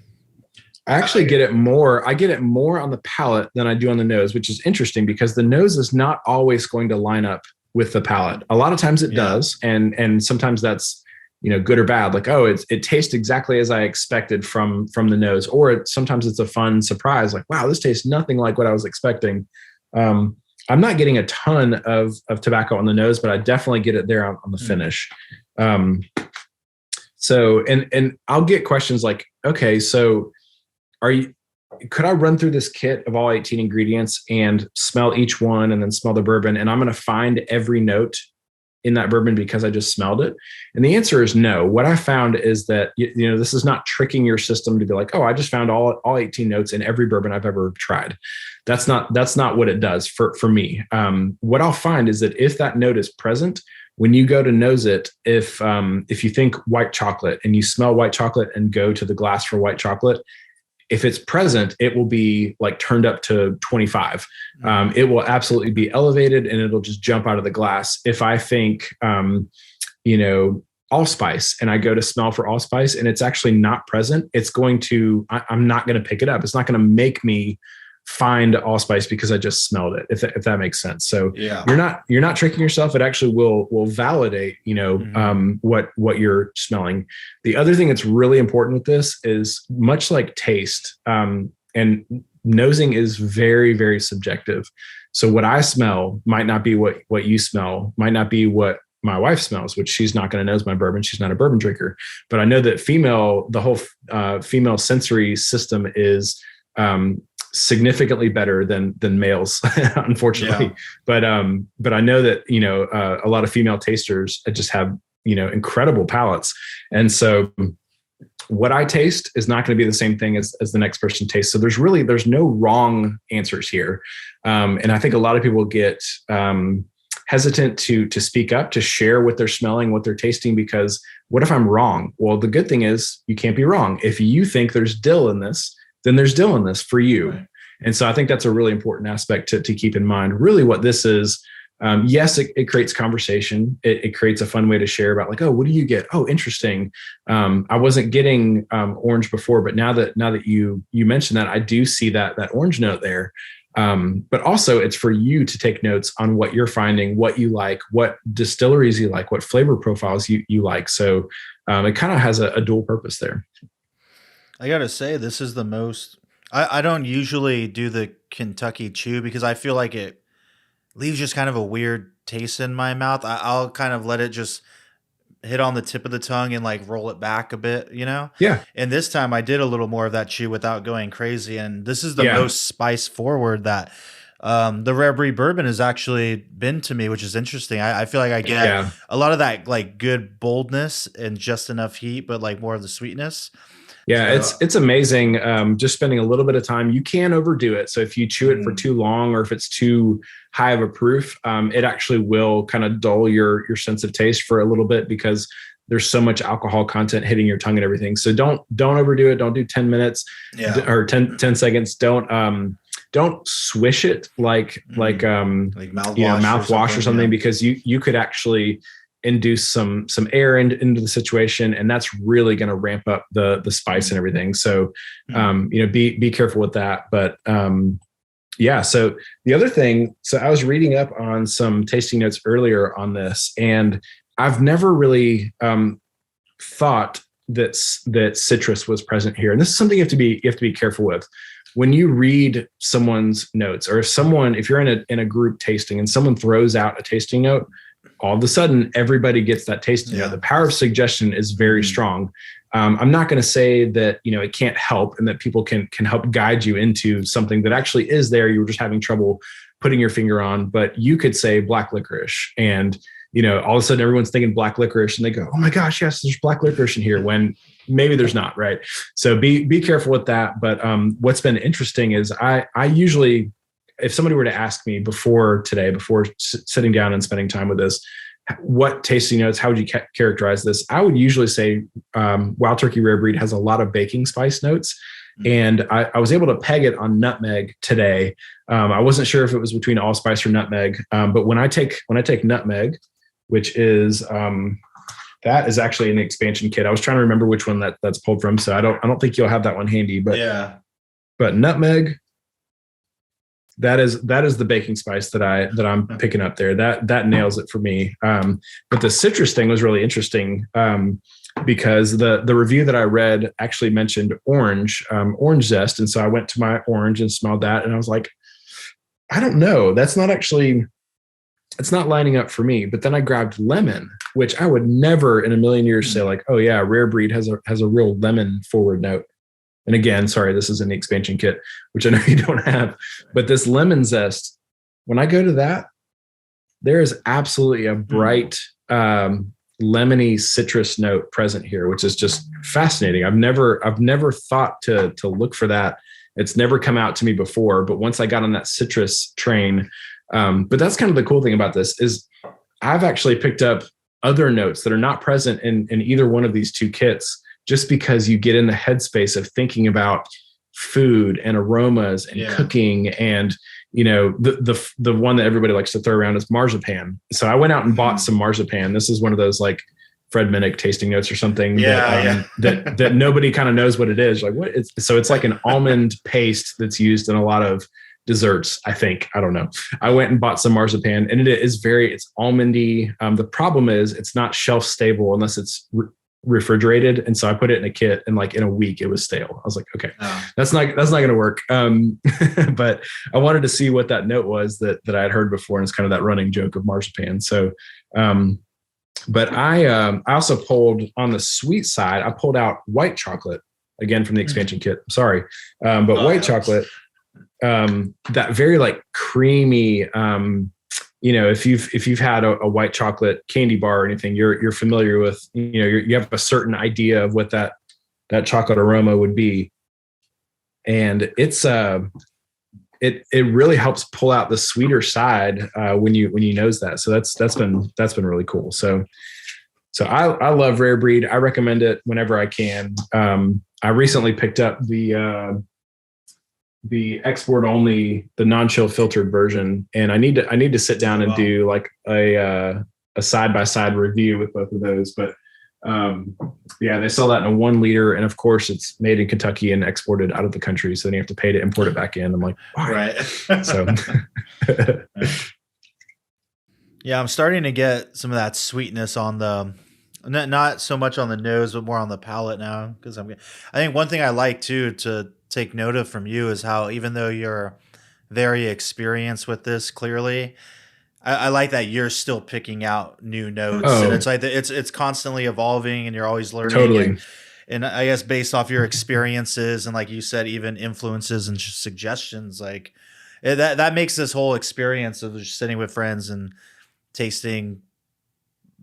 I actually get it more. I get it more on the palate than I do on the nose, which is interesting because the nose is not always going to line up with the palate. A lot of times it does. And sometimes that's, good or bad. Like, oh, it tastes exactly as I expected from the nose. Or sometimes it's a fun surprise. Like, wow, this tastes nothing like what I was expecting. I'm not getting a ton of tobacco on the nose, but I definitely get it there on the finish. So, and I'll get questions like, okay, so are could I run through this kit of all 18 ingredients and smell each one and then smell the bourbon, and I'm going to find every note in that bourbon because I just smelled it? And the answer is no. What I found is that, this is not tricking your system to be like, oh, I just found all 18 notes in every bourbon I've ever tried. That's not what it does for me. What I'll find is that if that note is present, when you go to nose it, if you think white chocolate and you smell white chocolate and go to the glass for white chocolate, if it's present, it will be like turned up to 25. It will absolutely be elevated and it'll just jump out of the glass. If I think, allspice and I go to smell for allspice and it's actually not present, I'm not going to pick it up. It's not going to make me find allspice because I just smelled it, if that makes sense. So yeah, you're not tricking yourself. It actually will validate, what you're smelling. The other thing that's really important with this is, much like taste, and nosing is very, very subjective. So what I smell might not be what you smell, might not be what my wife smells, which she's not going to nose my bourbon. She's not a bourbon drinker, but I know that the whole female sensory system is, significantly better than males, unfortunately. Yeah. But I know that, a lot of female tasters just have, incredible palates. And so what I taste is not going to be the same thing as the next person tastes. So there's no wrong answers here. And I think a lot of people get, hesitant to speak up, to share what they're smelling, what they're tasting, because what if I'm wrong? Well, the good thing is you can't be wrong. If you think there's dill in this, then there's dill in this for you. Right. And so I think that's a really important aspect to keep in mind. Really what this is, yes, it creates conversation. It creates a fun way to share about like, oh, what do you get? Oh, interesting. I wasn't getting orange before, but now that you mentioned that, I do see that orange note there. But also it's for you to take notes on what you're finding, what you like, what distilleries you like, what flavor profiles you like. So it kind of has a dual purpose there. I got to say, this is the most, I don't usually do the Kentucky Chew because I feel like it leaves just kind of a weird taste in my mouth. I'll kind of let it just hit on the tip of the tongue and like roll it back a bit, Yeah. And this time I did a little more of that chew without going crazy. And this is the most spice forward that the Rare Breed bourbon has actually been to me, which is interesting. I feel like I get a lot of that like good boldness and just enough heat, but like more of the sweetness. Yeah, so it's amazing. Just spending a little bit of time. You can overdo it. So if you chew it for too long, or if it's too high of a proof, it actually will kind of dull your sense of taste for a little bit, because there's so much alcohol content hitting your tongue and everything. So don't overdo it. Don't do 10 minutes or 10 seconds. Don't swish it like mouthwash or something, because you could actually induce some air into the situation, and that's really going to ramp up the spice and everything. So, be careful with that. But so the other thing, so I was reading up on some tasting notes earlier on this, and I've never really thought that citrus was present here. And this is something you have to be careful with. When you read someone's notes, or if you're in a group tasting and someone throws out a tasting note, all of a sudden everybody gets that tasting note. The power of suggestion is very strong. I'm not going to say that, it can't help and that people can help guide you into something that actually is there. You were just having trouble putting your finger on, but you could say black licorice, and, all of a sudden everyone's thinking black licorice and they go, oh my gosh, yes, there's black licorice in here, when maybe there's not, right? So be careful with that. But what's been interesting is I usually, if somebody were to ask me before sitting down and spending time with this, what tasting notes, how would you characterize this? I would usually say Wild Turkey Rare Breed has a lot of baking spice notes. And I was able to peg it on nutmeg today. I wasn't sure if it was between allspice or nutmeg. But when I take nutmeg, which is that is actually an expansion kit. I was trying to remember which one that's pulled from. So I don't think you'll have that one handy. But nutmeg, that is the baking spice that I'm picking up there. That nails it for me. But the citrus thing was really interesting because the review that I read actually mentioned orange zest, and so I went to my orange and smelled that, and I was like, I don't know, it's not lining up for me. But then I grabbed lemon, which I would never in a million years say like, oh yeah, Rare Breed has a real lemon forward note. And again, sorry, this is in the expansion kit, which I know you don't have, but this lemon zest, when I go to that, there is absolutely a bright, lemony citrus note present here, which is just fascinating. I've never thought to look for that. It's never come out to me before, but once I got on that citrus train, but that's kind of the cool thing about this is I've actually picked up other notes that are not present in either one of these two kits, just because you get in the headspace of thinking about food and aromas and cooking. And, the one that everybody likes to throw around is marzipan. So I went out and bought some marzipan. This is one of those like Fred Minnick tasting notes or something that nobody kind of knows what it is. Like what so it's like an almond paste that's used in a lot of desserts, I think. I don't know. I went and bought some marzipan, and it's almondy. The problem is it's not shelf stable unless it's refrigerated. And so I put it in a kit, and like in a week it was stale. I was like, okay, that's not going to work. But I wanted to see what that note was that I had heard before. And it's kind of that running joke of marzipan. So, but I also pulled on the sweet side, I pulled out white chocolate again from the expansion kit. Sorry. But white chocolate, that very like creamy, if you've had a white chocolate candy bar or anything, you're familiar with, you have a certain idea of what that chocolate aroma would be. And it's, it really helps pull out the sweeter side, when you nose that. So that's been really cool. So I love Rare Breed. I recommend it whenever I can. I recently picked up the export only, the non-chill filtered version. And I need to sit down and do like a side-by-side review with both of those. But they sell that in a 1 liter. And of course it's made in Kentucky and exported out of the country. So then you have to pay to import it back in. I'm like, why? Right. So yeah, I'm starting to get some of that sweetness on the, not so much on the nose, but more on the palate now. Because I think one thing I like too to take note of from you is how, even though you're very experienced with this, clearly, I like that you're still picking out new notes. And it's like it's constantly evolving, and you're always learning. Totally. And I guess based off your experiences and, like you said, even influences and suggestions, like that makes this whole experience of just sitting with friends and tasting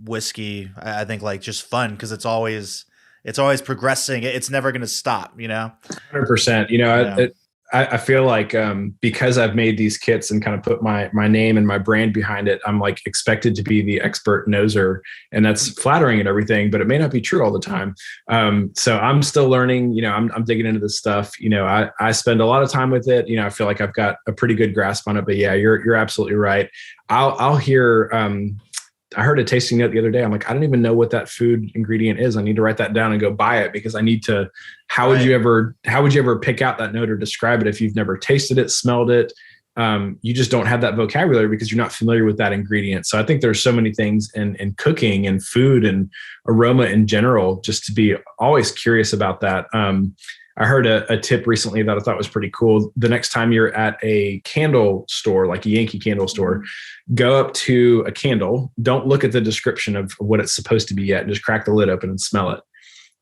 whiskey, I think, like just fun, because it's always progressing. It's never going to stop, 100%. I feel like, because I've made these kits and kind of put my name and my brand behind it, I'm like expected to be the expert noser, and that's flattering and everything, but it may not be true all the time. So I'm still learning, I'm digging into this stuff. I spend a lot of time with it. I feel like I've got a pretty good grasp on it, but yeah, you're absolutely right. I'll hear, I heard a tasting note the other day. I'm like, I don't even know what that food ingredient is. I need to write that down and go buy it, because I need to, how would you ever pick out that note or describe it if you've never tasted it, smelled it? You just don't have that vocabulary because you're not familiar with that ingredient. So I think there's so many things in cooking and food and aroma in general, just to be always curious about that. I heard a tip recently that I thought was pretty cool. The next time you're at a candle store, like a Yankee candle store, go up to a candle. Don't look at the description of what it's supposed to be yet. Just crack the lid open and smell it,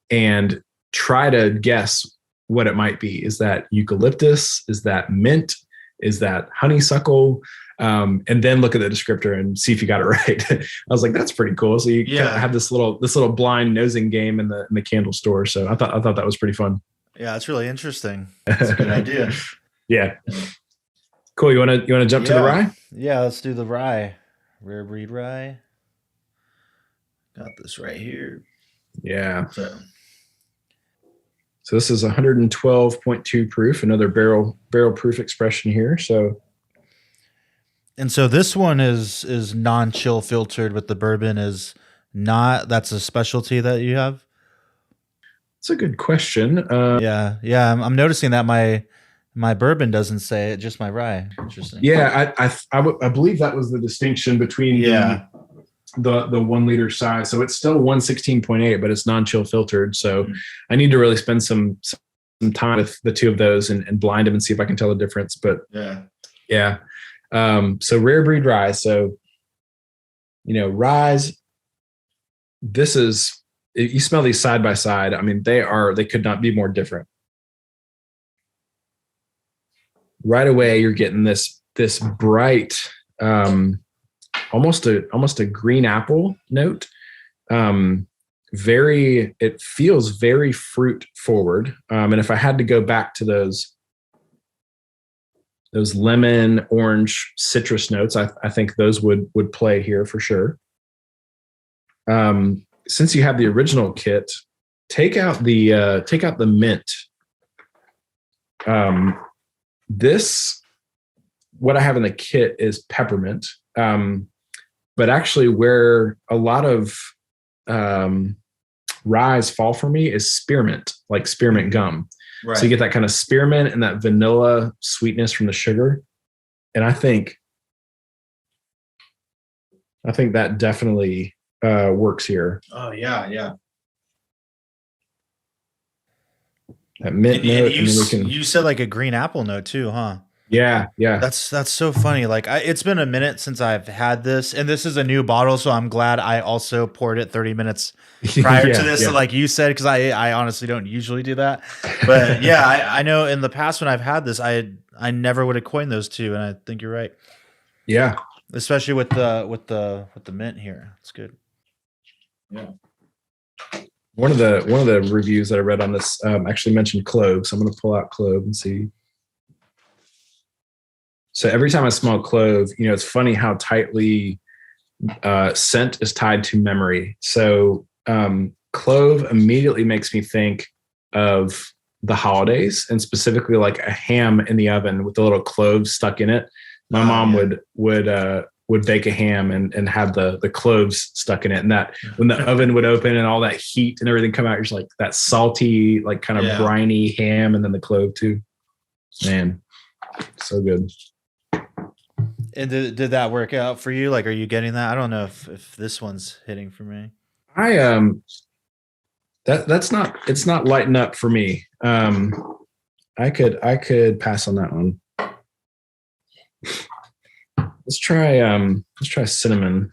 and try to guess what it might be. Is that eucalyptus? Is that mint? Is that honeysuckle? And then look at the descriptor and see if you got it right. I was like, that's pretty cool. So you kind of have this little blind nosing game in the candle store. So I thought that was pretty fun. Yeah, it's really interesting. That's a good idea. Yeah. Cool. You wanna jump to the rye? Yeah, let's do the rye. Rare Breed rye. Got this right here. Yeah. So this is 112.2 proof, another barrel proof expression here. So this one is non-chill filtered, but the bourbon is not. That's a specialty that you have? It's a good question. Yeah. I'm noticing that my bourbon doesn't say it, just my rye. Interesting. Yeah, I believe that was the distinction between the 1 liter size. So it's still 116.8, but it's non-chill filtered. So I need to really spend some time with the two of those and blind them and see if I can tell the difference. But yeah. So Rare Breed rye. So ryes. This is. You smell these side by side. I mean, they could not be more different. right away you're getting this bright, almost a green apple note. It feels very fruit forward. And if I had to go back to those lemon, orange, citrus notes, I think those would play here for sure. Since you have the original kit, take out the mint. What I have in the kit is peppermint. But actually where a lot of ryes fall for me is spearmint, like spearmint gum. Right. So you get that kind of spearmint and that vanilla sweetness from the sugar. And I think that definitely works here. Oh yeah. That mint note. You said like a green apple note too, huh? Yeah. That's so funny. Like it's been a minute since I've had this, and this is a new bottle, so I'm glad I also poured it 30 minutes prior to this, like you said, because I honestly don't usually do that. But yeah, I know in the past when I've had this, I never would have coined those two, and I think you're right. Yeah, especially with the mint here. It's good. Yeah. One of the reviews that I read on this actually mentioned clove, so I'm going to pull out clove and see. So every time I smell clove, it's funny how tightly scent is tied to memory. So clove immediately makes me think of the holidays, and specifically like a ham in the oven with the little cloves stuck in it. My mom would bake a ham and have the cloves stuck in it, and that when the oven would open and all that heat and everything come out, you're just like that salty, like kind of briny ham, and then the clove too. Man, so good. And did that work out for you? Like, are you getting that? I don't know if this one's hitting for me. It's not lighting up for me. I could pass on that one. Let's try cinnamon.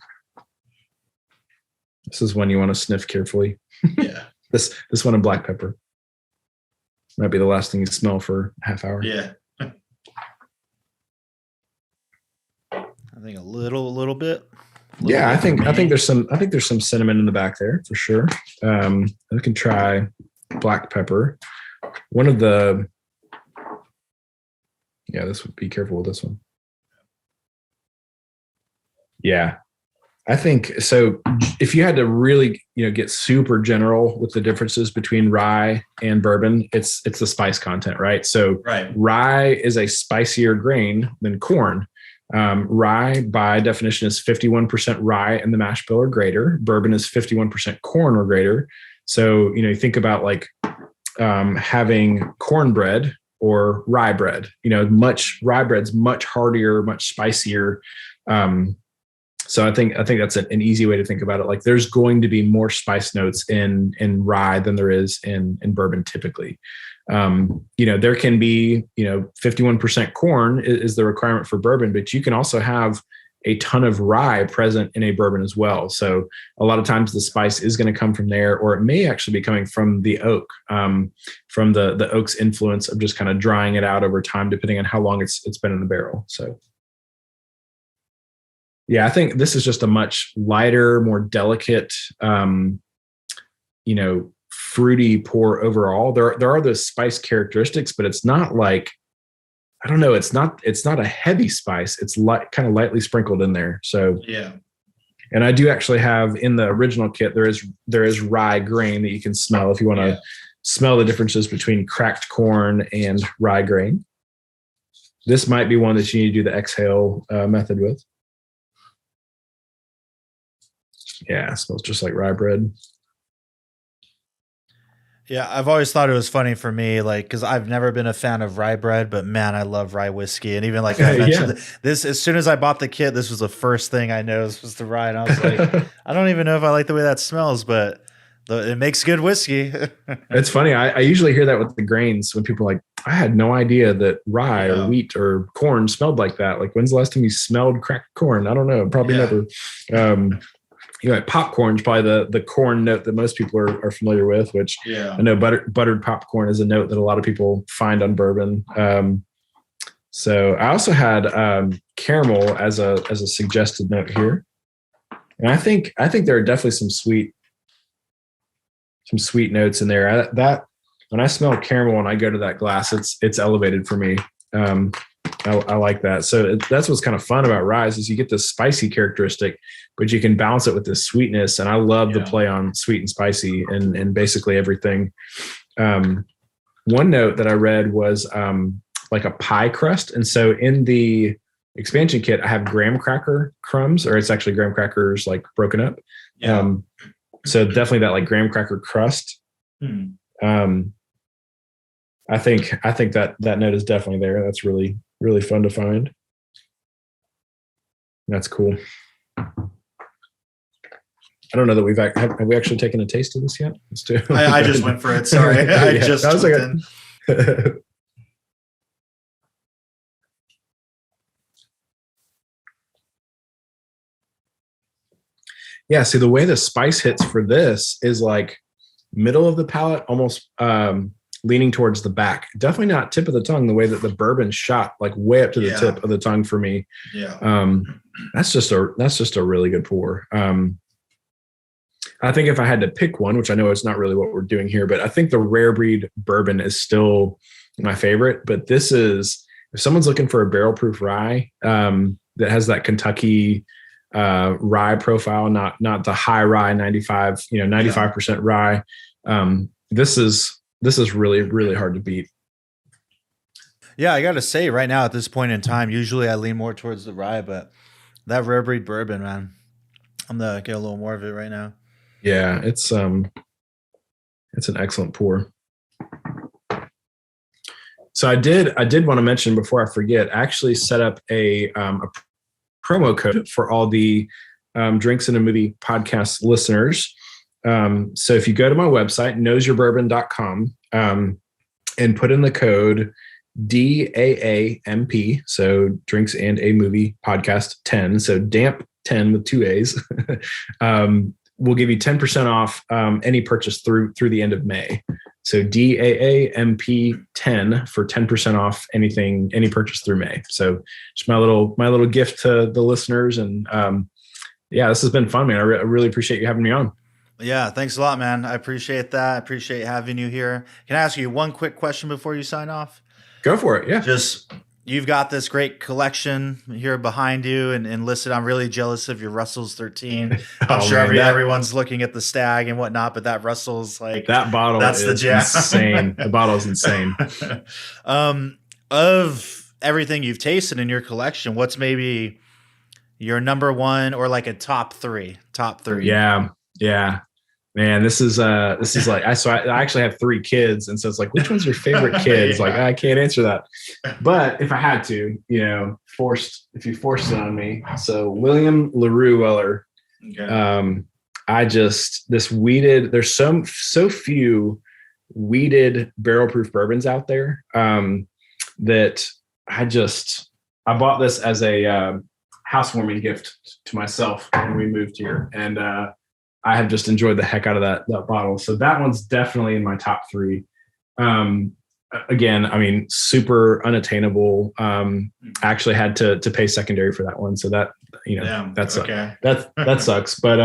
This is one you want to sniff carefully. Yeah. This one and black pepper. Might be the last thing you smell for a half hour. Yeah. I think a little bit. Yeah, I think there's some cinnamon in the back there for sure. I can try black pepper. This would be careful with this one. Yeah, I think so. If you had to really, get super general with the differences between rye and bourbon, it's the spice content, right? So rye is a spicier grain than corn. Rye, by definition, is 51% rye in the mash bill or greater. Bourbon is 51% corn or greater. So, you think about like having cornbread or rye bread. Rye bread's much heartier, much spicier. So I think that's an easy way to think about it. Like there's going to be more spice notes in rye than there is in bourbon typically. There can be, 51% corn is the requirement for bourbon, but you can also have a ton of rye present in a bourbon as well. So a lot of times the spice is going to come from there, or it may actually be coming from the oak, from the oak's influence of just kind of drying it out over time, depending on how long it's been in the barrel. So yeah, I think this is just a much lighter, more delicate, fruity pour overall. There are those spice characteristics, but it's not like, I don't know, it's not a heavy spice. It's kind of lightly sprinkled in there. So yeah. And I do actually have in the original kit, there is rye grain that you can smell if you want to smell the differences between cracked corn and rye grain. This might be one that you need to do the exhale method with. Yeah, it smells just like rye bread. Yeah, I've always thought it was funny for me, like, because I've never been a fan of rye bread, but man, I love rye whiskey. And even like I mentioned, this, as soon as I bought the kit, this was the first thing I noticed was the rye. And I was like, I don't even know if I like the way that smells, but it makes good whiskey. It's funny. I usually hear that with the grains when people are like, I had no idea that rye or wheat or corn smelled like that. Like, when's the last time you smelled cracked corn? I don't know. Probably never. Popcorn is probably the corn note that most people are familiar with, which I know buttered popcorn is a note that a lot of people find on bourbon. So I also had caramel as a suggested note here, and I think there are definitely some sweet notes in there. That when I smell caramel and I go to that glass, it's elevated for me. I like that. So that's what's kind of fun about rye is you get this spicy characteristic, but you can balance it with this sweetness. And I love the play on sweet and spicy and basically everything. One note that I read was like a pie crust. And so in the expansion kit, I have graham cracker crumbs, or it's actually graham crackers like broken up. Yeah. So definitely that like graham cracker crust. I think that note is definitely there. That's really, really fun to find. That's cool. I don't know that have we actually taken a taste of this yet? Let's do. I just went for it. Sorry, I just was like in. Yeah. See, the way the spice hits for this is like middle of the palate, almost leaning towards the back. Definitely not tip of the tongue. The way that the bourbon shot like way up to the tip of the tongue for me. Yeah. That's just a really good pour. I think if I had to pick one, which I know it's not really what we're doing here, but I think the Rare Breed bourbon is still my favorite. But this is, if someone's looking for a barrel proof rye that has that Kentucky rye profile, not the high rye 95% rye. This is really, really hard to beat. Yeah, I got to say right now at this point in time, usually I lean more towards the rye, but that Rare Breed bourbon, man, I'm gonna get a little more of it right now. Yeah, it's an excellent pour. So I did want to mention before I forget, I actually set up a promo code for all the Drinks in a Movie podcast listeners. So if you go to my website, knowsyourbourbon.com, and put in the code DAAMP, so Drinks and a Movie Podcast 10, so DAMP 10 with 2 A's, we'll give you 10% off any purchase through the end of May. So DAAMP 10 for 10% off any purchase through May. So just my little gift to the listeners. And this has been fun, man. I really appreciate you having me on. Yeah, thanks a lot, man. I appreciate that. I appreciate having you here. Can I ask you one quick question before you sign off? Go for it. Yeah. Just, you've got this great collection here behind you and listed. I'm really jealous of your Russell's 13. I'm sure everyone's looking at the Stag and whatnot, but that Russell's like that bottle. That's the jam. Insane. The bottle is insane. Of everything you've tasted in your collection, what's maybe your number one or like a top three? Yeah. Man, this is like, I actually have 3 kids. And so it's like, which one's your favorite kid? It's like, I can't answer that. But if I had to, if you forced it on me. So William LaRue Weller, this weeded, there's so few weeded barrel proof bourbons out there that I bought this as a housewarming gift to myself when we moved here. And, I have just enjoyed the heck out of that bottle. So that one's definitely in my top 3. Again, I mean, super unattainable. I actually had to pay secondary for that one. So that, that sucks. But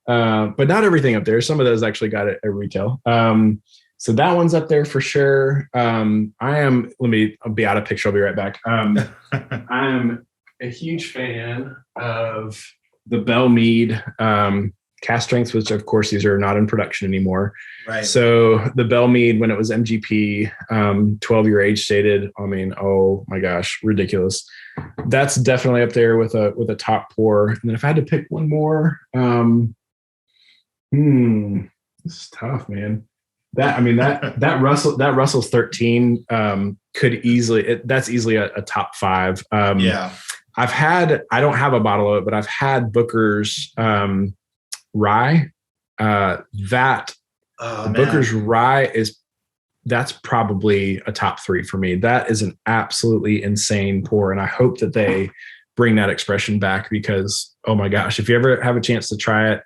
not everything up there. Some of those actually got it at retail. So that one's up there for sure. I'll be out of picture. I'll be right back. I am a huge fan of the Bell Mead, cast strengths, which of course these are not in production anymore. Right. So the Bell Mead, when it was MGP, 12-year age stated, I mean, oh my gosh, ridiculous. That's definitely up there with a top pour. And then if I had to pick one more, this is tough, man. That Russell's 13 could easily, that's easily a top 5. I don't have a bottle of it, but I've had Booker's rye. Booker's rye that's probably a top 3 for me. That is an absolutely insane pour. And I hope that they bring that expression back because, oh my gosh, if you ever have a chance to try it,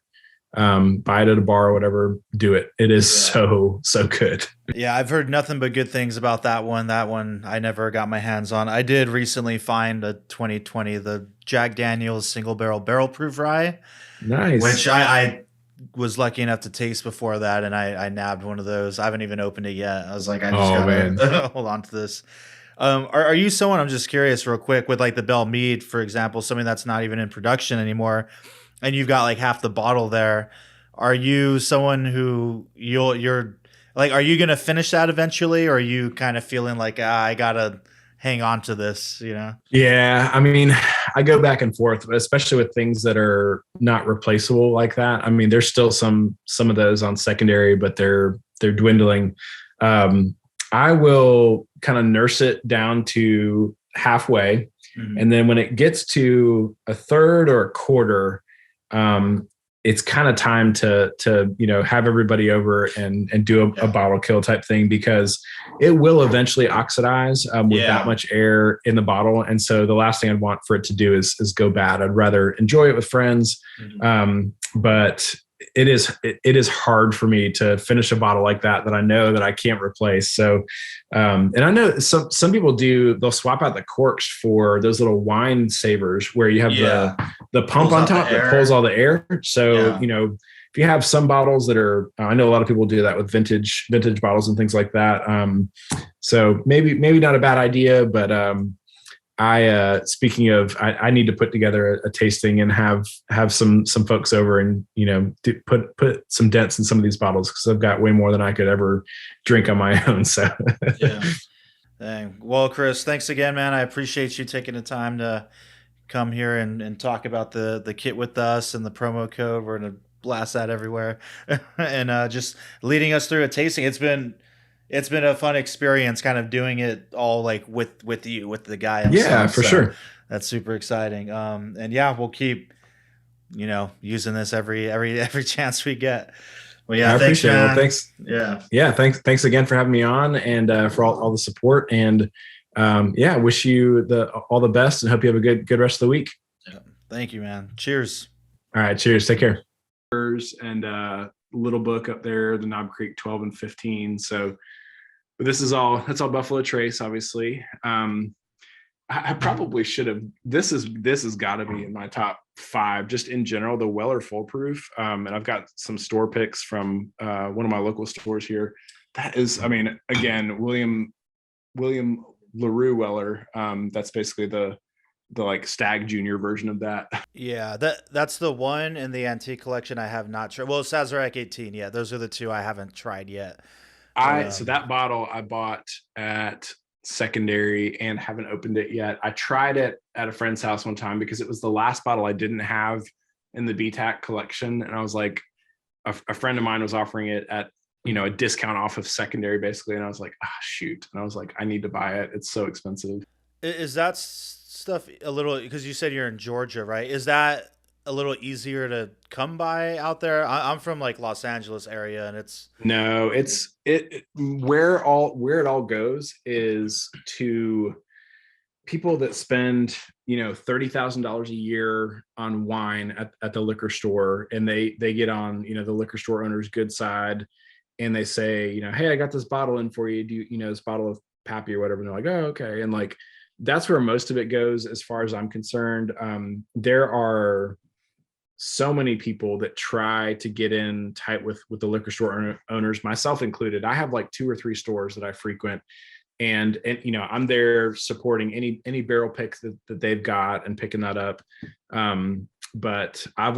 buy it at a bar or whatever, do it. It is so good. Yeah, I've heard nothing but good things about that one. That one I never got my hands on. I did recently find a 2020, the Jack Daniel's single barrel proof rye, Nice. which I was lucky enough to taste before that, and I nabbed one of those. I haven't even opened it yet. I was like, I just gotta hold on to this. Are you someone, I'm just curious real quick, with like the Bell Mead, for example, something that's not even in production anymore, and you've got like half the bottle there. Are you someone who you're like, are you going to finish that eventually? Or are you kind of feeling like, I got to hang on to this, you know? Yeah. I mean, I go back and forth, especially with things that are not replaceable like that. I mean, there's still some of those on secondary, but they're dwindling. I will kind of nurse it down to halfway. Mm-hmm. And then when it gets to a third or a quarter, it's kind of time to have everybody over and do a bottle kill type thing, because it will eventually oxidize with that much air in the bottle. And so the last thing I'd want for it to do is go bad. I'd rather enjoy it with friends. Mm-hmm. But it is hard for me to finish a bottle like that I know that I can't replace. So, and I know some people they'll swap out the corks for those little wine savers where you have the pump on top that pulls all the air. So, if you have some bottles that are, I know a lot of people do that with vintage bottles and things like that. So maybe not a bad idea, but, speaking of, I need to put together a tasting and have some folks over and, put some dents in some of these bottles, because I've got way more than I could ever drink on my own. So, yeah. Dang. Well, Chris, thanks again, man. I appreciate you taking the time to come here and talk about the kit with us and the promo code. We're going to blast that everywhere and just leading us through a tasting. It's been a fun experience kind of doing it all like with you, with the guy himself. Yeah, for sure. That's super exciting. And yeah, we'll keep, using this every chance we get. Well, yeah, I appreciate it. Well, thanks. Yeah. Thanks again for having me on and for all the support. And wish you all the best and hope you have a good rest of the week. Yeah. Thank you, man. Cheers. All right. Cheers. Take care. And little book up there, the Knob Creek 12 and 15. So that's all Buffalo Trace, obviously. I probably should have, this has got to be in my top 5 just in general, the Weller Full Proof. And I've got some store picks from one of my local stores here. That is, I mean, again, William LaRue Weller. That's basically the like Stag Junior version of that. Yeah, that's the one in the antique collection I have not tried. Well, Sazerac 18. Yeah, those are the 2 I haven't tried yet. So that bottle I bought at secondary and haven't opened it yet. I tried it at a friend's house one time because it was the last bottle I didn't have in the BTAC collection. And I was like, a friend of mine was offering it at, a discount off of secondary basically. And I was like, shoot. And I was like, I need to buy it. It's so expensive. Is that stuff a little, because you said you're in Georgia, right? Is that a little easier to come by out there? I'm from like Los Angeles area, and it's where it all goes is to people that spend $30,000 a year on wine at the liquor store, and they get on the liquor store owner's good side, and they say, hey, I got this bottle in for you. Do you this bottle of Pappy or whatever? And they're like, oh, okay. And like, that's where most of it goes as far as I'm concerned. There are so many people that try to get in tight with the liquor store owners, myself included. I have like 2 or 3 stores that I frequent, and I'm there supporting any barrel picks that they've got and picking that up. But I've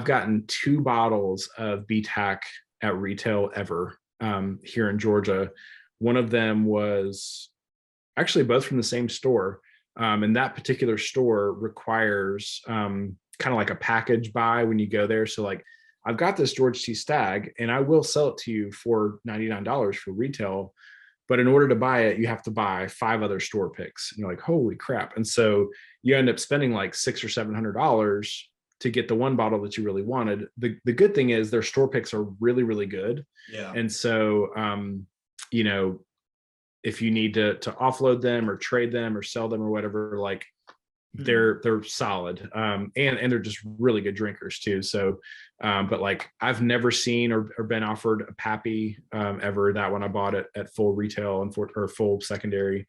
gotten 2 bottles of BTAC at retail ever here in Georgia. One of them was actually both from the same store. And that particular store requires kind of like a package buy when you go there. So like, I've got this George T. Stag and I will sell it to you for $99 for retail. But in order to buy it, you have to buy 5 other store picks. And you're like, holy crap. And so you end up spending like $600 or $700 to get the one bottle that you really wanted. The good thing is their store picks are really, really good. Yeah. And so, if you need to offload them or trade them or sell them or whatever, like they're solid. And they're just really good drinkers too. So, but like I've never seen or been offered a Pappy ever. That one I bought it at full retail and or full secondary.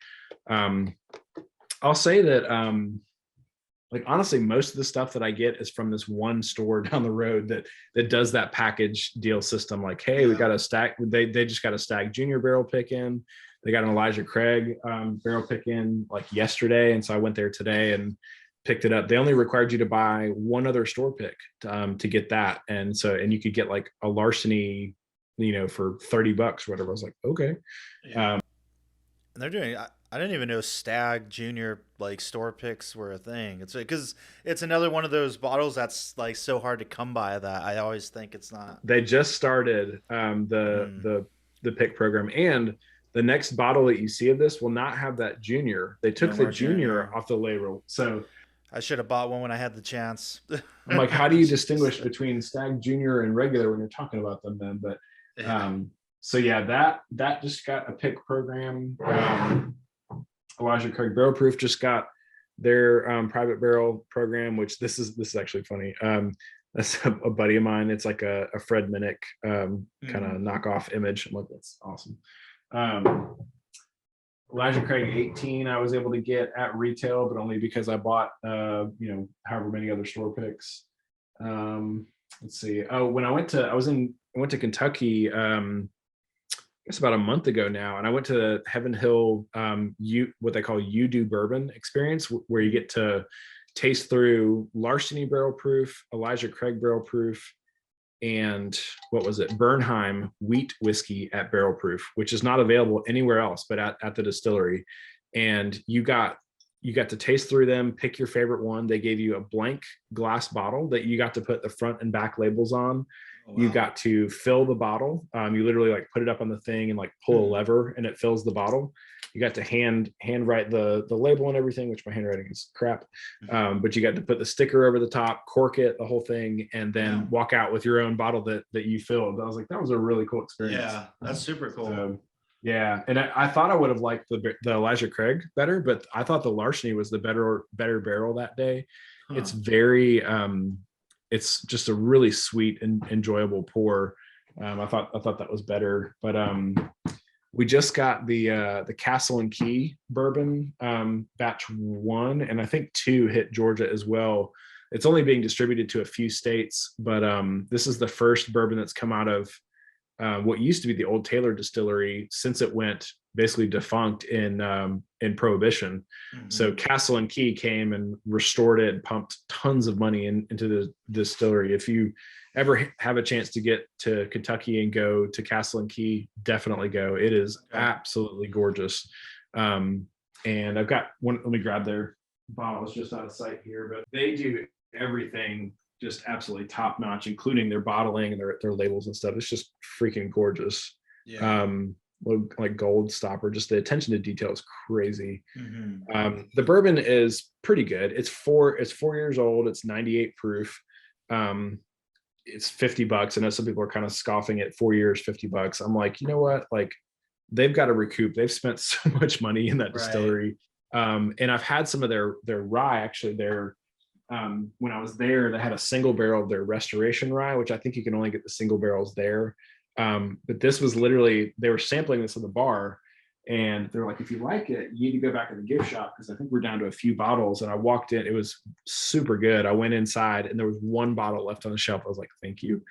I'll say that like honestly, most of the stuff that I get is from this one store down the road that does that package deal system. Like, hey, we got a stack. They just got a Stag Junior barrel pick in. They got an Elijah Craig barrel pick in like yesterday, and so I went there today and picked it up. They only required you to buy one other store pick to get that, and you could get like a Larceny, for $30 or whatever. I was like, okay. Yeah. And they're doing. I didn't even know Stag Junior like store picks were a thing. It's because it's another one of those bottles that's like so hard to come by that I always think it's not. They just started the pick program, and the next bottle that you see of this will not have that junior. They took the junior off the label, so I should have bought one when I had the chance. I'm like, how do you distinguish between Stag Junior and regular when you're talking about them then? But so yeah, that just got a pick program. Elijah Craig Barrel Proof just got their private barrel program, which this is actually funny. That's a buddy of mine. It's like a Fred Minnick kind of knockoff image. I'm like, that's awesome. Elijah Craig 18 I was able to get at retail, but only because I bought however many other store picks. Let's see. Oh, when I went to Kentucky I guess about a month ago now, and I went to Heaven Hill what they call You Do Bourbon experience, where you get to taste through Larceny barrel proof, Elijah Craig barrel proof, and what was it, Bernheim wheat whiskey at barrel proof, which is not available anywhere else but at the distillery. And you got to taste through them, pick your favorite one. They gave you a blank glass bottle that you got to put the front and back labels on. Wow. You got to fill the bottle. You literally like put it up on the thing and like pull a lever and it fills the bottle. You got to hand write the label and everything, which my handwriting is crap. But you got to put the sticker over the top, cork it, the whole thing, and then walk out with your own bottle that you filled. I was like, that was a really cool experience. Yeah, that's super cool. So, yeah, and I thought I would have liked the Elijah Craig better, but I thought the Larceny was the better barrel that day. It's very it's just a really sweet and enjoyable pour. I thought that was better, but we just got the Castle and Key bourbon batch 1, and I think 2 hit Georgia as well. It's only being distributed to a few states, but this is the first bourbon that's come out of what used to be the Old Taylor distillery since it went basically defunct in Prohibition. So Castle and Key came and restored it and pumped tons of money into the distillery. If you ever have a chance to get to Kentucky and go to Castle and Key, definitely go. It is absolutely gorgeous. And I've got one, let me grab their bottles just out of sight here, but they do everything just absolutely top notch, including their bottling and their labels and stuff. It's just freaking gorgeous. Yeah. Like gold stopper, just the attention to detail is crazy. The bourbon is pretty good. It's 4 years old. It's 98 proof. It's $50. I know some people are kind of scoffing at 4 years, $50. I'm like, you know what? Like they've got to recoup. They've spent so much money in that distillery. And I've had some of their rye, actually when I was there, they had a single barrel of their restoration rye, which I think you can only get the single barrels there. But this was literally, they were sampling this at the bar and they're like, if you like it, you need to go back to the gift shop, because I think we're down to a few bottles. And I walked in, it was super good. I went inside and there was one bottle left on the shelf. I was like, thank you.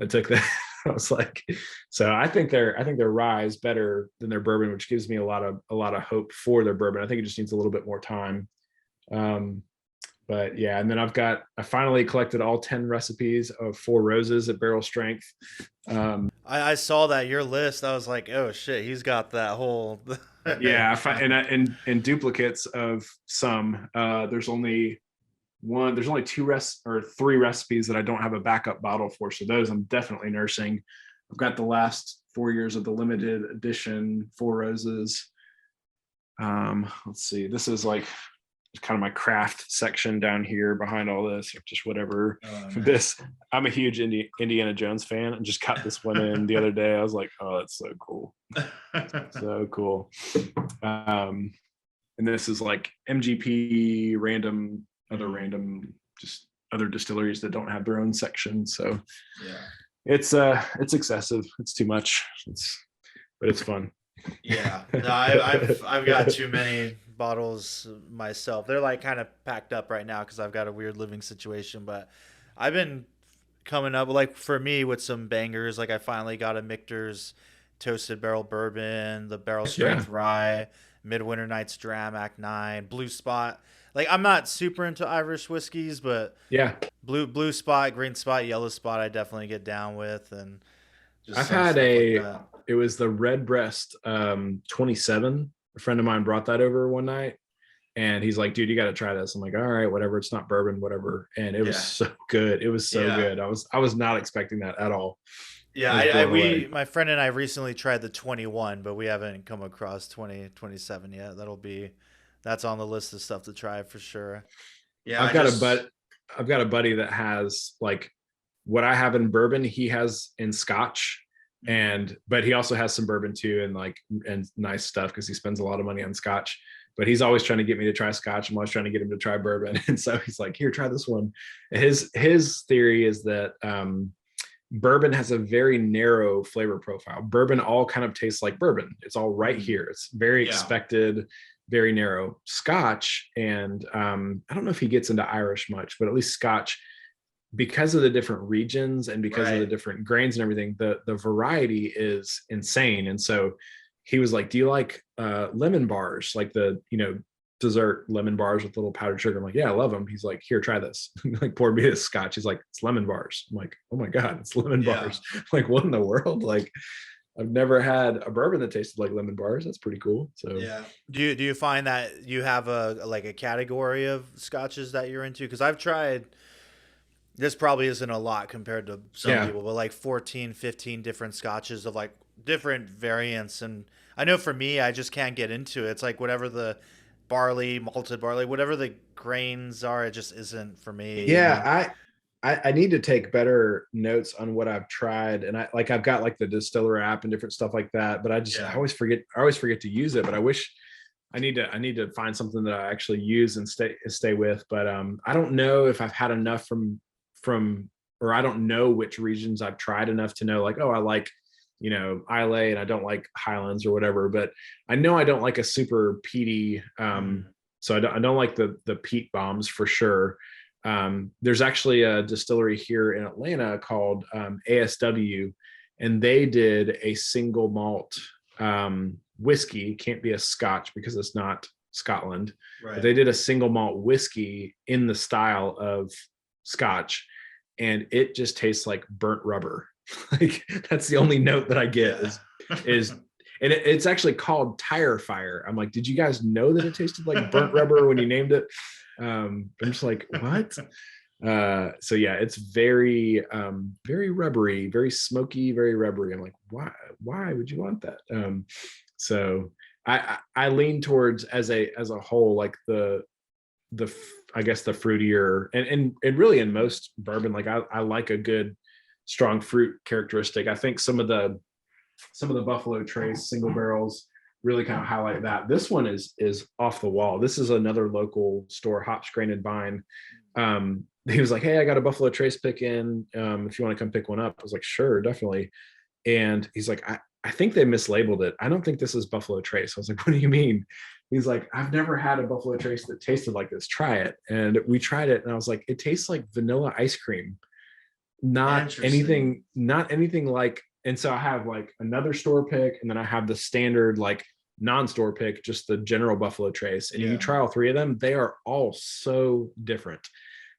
I took that. I was like, so I think their rye is better than their bourbon, which gives me a lot of hope for their bourbon. I think it just needs a little bit more time. But yeah, and then I finally collected all 10 recipes of Four Roses at barrel strength. I saw that, your list. I was like, oh shit, he's got that whole. Yeah, and duplicates of some. There's only 3 recipes that I don't have a backup bottle for. So those I'm definitely nursing. I've got the last 4 years of the limited edition Four Roses. Let's see. This is like kind of my craft section down here behind all this, or just whatever. Nice. This, I'm a huge Indiana Jones fan and just got this one in the other day. I was like, oh, that's so cool. So cool. and this is like MGP, random, just other distilleries that don't have their own section. So it's excessive. It's too much. But it's fun. Yeah, no, I've got too many bottles myself. They're like kind of packed up right now because I've got a weird living situation. But I've been coming up like for me with some bangers. Like I finally got a Michter's Toasted Barrel Bourbon, the Barrel Strength Rye, Midwinter Nights Dram Act 9, Blue Spot. Like I'm not super into Irish whiskeys, but blue spot, green spot, yellow spot, I definitely get down with. And just I've had it was the Redbreast 27. A friend of mine brought that over one night, and he's like, "Dude, you got to try this." I'm like, "All right, whatever. It's not bourbon, whatever." And it was so good. It was so good. I was not expecting that at all. Yeah, my friend and I recently tried the 21, but we haven't come across 2027 yet. That's on the list of stuff to try for sure. Yeah, I've got a buddy that has like what I have in bourbon, he has in Scotch, but he also has some bourbon too, and nice stuff because he spends a lot of money on Scotch. But he's always trying to get me to try Scotch. I'm always trying to get him to try bourbon, and so he's like, "Here, try this one." His theory is that bourbon has a very narrow flavor profile. Bourbon all kind of tastes like bourbon. It's all right here. It's very expected, very narrow. Scotch, and I don't know if he gets into Irish much, but at least Scotch, because of the different regions and because of the different grains and everything, the variety is insane. And so he was like, "Do you like lemon bars, like the dessert lemon bars with little powdered sugar?" I'm like, "Yeah, I love them." He's like, "Here, try this." Like poured me this Scotch. He's like, "It's lemon bars." I'm like, "Oh my God, it's lemon bars." Like, what in the world? Like, I've never had a bourbon that tasted like lemon bars. That's pretty cool. So do you find that you have a category of scotches that you're into? Because I've tried, this probably isn't a lot compared to some people, but like 14, 15 different scotches of like different variants. And I know for me, I just can't get into it. It's like whatever the barley, malted barley, whatever the grains are, it just isn't for me. I need to take better notes on what I've tried, and I've got like the distiller app and different stuff like that, but I always forget to use it. But I wish I need to find something that I actually use and stay with. But I don't know if I've had enough from or I don't know which regions I've tried enough to know, like, oh, I like Islay and I don't like Highlands or whatever. But I know I don't like a super peaty, so I don't like the peat bombs for sure. There's actually a distillery here in Atlanta called ASW, and they did a single malt whiskey. Can't be a Scotch because it's not Scotland. But they did a single malt whiskey in the style of Scotch, and it just tastes like burnt rubber. Like, that's the only note that I get is and it's actually called Tire Fire. I'm like, did you guys know that it tasted like burnt rubber when you named it? I'm just like, what? So yeah, it's very rubbery, very smoky, very rubbery. I'm like, why would you want that? So I lean towards as a whole, like the I guess the fruitier and really in most bourbon, like I like a good strong fruit characteristic. I think some of the Buffalo Trace single barrels really kind of highlight that. This one is off the wall. This is another local store, Hops, Grain and Vine. He was like, "Hey, I got a Buffalo Trace pick in. If you want to come pick one up." I was like, "Sure, definitely." And he's like, I think they mislabeled it. I don't think this is Buffalo Trace. I was like, "What do you mean?" He's like, "I've never had a Buffalo Trace that tasted like this. Try it." And we tried it, and I was like, "It tastes like vanilla ice cream. Not anything like." And so I have like another store pick, and then I have the standard like non-store pick, just the general Buffalo Trace. And you try all three of them, they are all so different.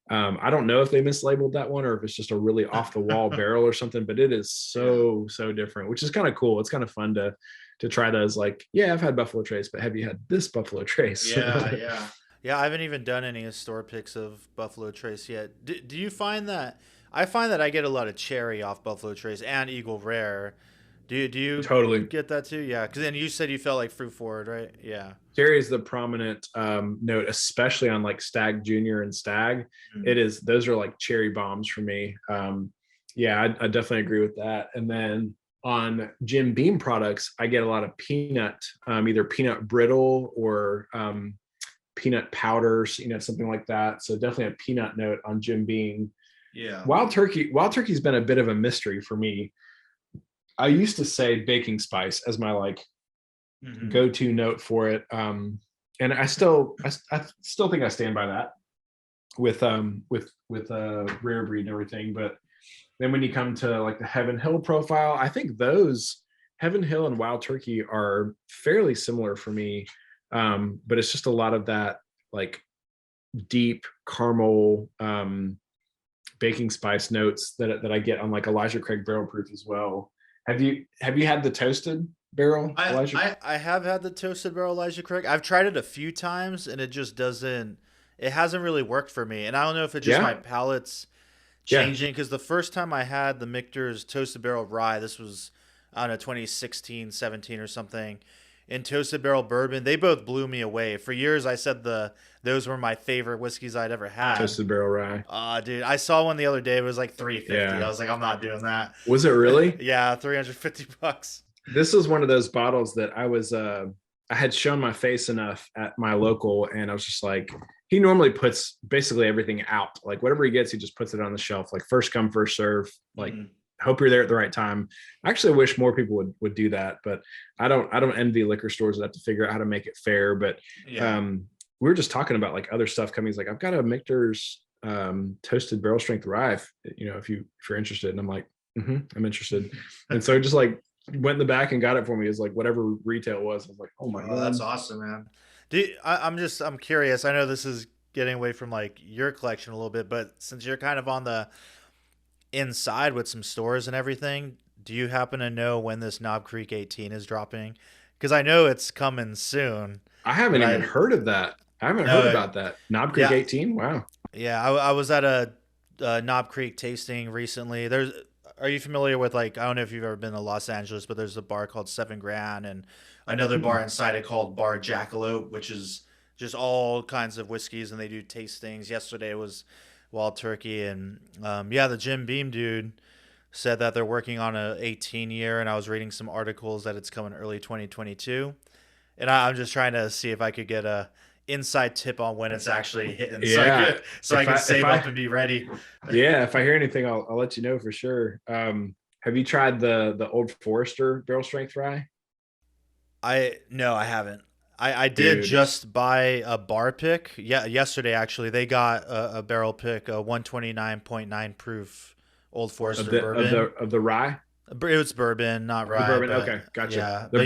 I don't know if they mislabeled that one or if it's just a really off the wall barrel or something, but it is so different, which is kind of cool. It's kind of fun to try those. Like, yeah, I've had Buffalo Trace, but have you had this Buffalo Trace? Yeah, I haven't even done any store picks of Buffalo Trace yet. Do you find that I find that I get a lot of cherry off Buffalo Trace and Eagle Rare? Do you totally get that too? Yeah, because then you said you felt like fruit forward, right? Yeah. Cherry is the prominent note, especially on like Stag Junior and Stag. Those are like cherry bombs for me. Yeah, I definitely agree with that. And then on Jim Beam products, I get a lot of peanut, either peanut brittle or peanut powders, something like that. So definitely a peanut note on Jim Beam. Yeah. Wild Turkey's been a bit of a mystery for me. I used to say baking spice as my go-to note for it. And I still think I stand by that with Rare Breed and everything. But then when you come to like the Heaven Hill profile, I think those Heaven Hill and Wild Turkey are fairly similar for me. But it's just a lot of that like deep caramel baking spice notes that I get on like Elijah Craig Barrel Proof as well. Have you had the toasted barrel? I have had the toasted barrel Elijah Craig. I've tried it a few times and it just it hasn't really worked for me. And I don't know if it's just my palate's changing, because the first time I had the Michter's toasted barrel rye, this was, I don't know, 2016, 17 or something, and toasted barrel bourbon, they both blew me away. For years I said those were my favorite whiskeys I'd ever had. Toasted barrel rye. Dude, I saw one the other day. It was like $350. Yeah. I was like, I'm not doing that. Was it really? Yeah, $350. This is one of those bottles that I had shown my face enough at my local, and I was just like, he normally puts basically everything out. Like whatever he gets, he just puts it on the shelf, like first come, first serve. Like, hope you're there at the right time. I actually wish more people would do that, but I don't envy liquor stores that have to figure out how to make it fair. But we were just talking about like other stuff coming. He's like, I've got a Michter's toasted barrel strength rye, if you're interested. And I'm like, I'm interested. And so just like went in the back and got it for me. It's like whatever retail was. I was like, oh my God. That's awesome, man. I'm curious. I know this is getting away from like your collection a little bit, but since you're kind of on the inside with some stores and everything, do you happen to know when this Knob Creek 18 is dropping? Because I know it's coming soon. I haven't even heard of that. I haven't heard about that. Knob Creek 18? Wow. Yeah, I was at a Knob Creek tasting recently. Are you familiar with, like, I don't know if you've ever been to Los Angeles, but there's a bar called 7 Grand and another bar inside it called Bar Jackalope, which is just all kinds of whiskeys, and they do tastings. Yesterday was Wild Turkey, and the Jim Beam dude said that they're working on a 18-year, and I was reading some articles that it's coming early 2022, and I'm just trying to see if I could get a inside tip on when it's actually hitting, so I can save up and be ready. Yeah, if I hear anything, I'll let you know for sure. Have you tried the Old Forester barrel strength rye? No, I haven't. I did just buy a bar pick. Yeah, yesterday actually. They got a barrel pick, a 129.9 proof Old Forester bourbon of the rye. It was bourbon, not rye. Bourbon. Okay, gotcha. Yeah,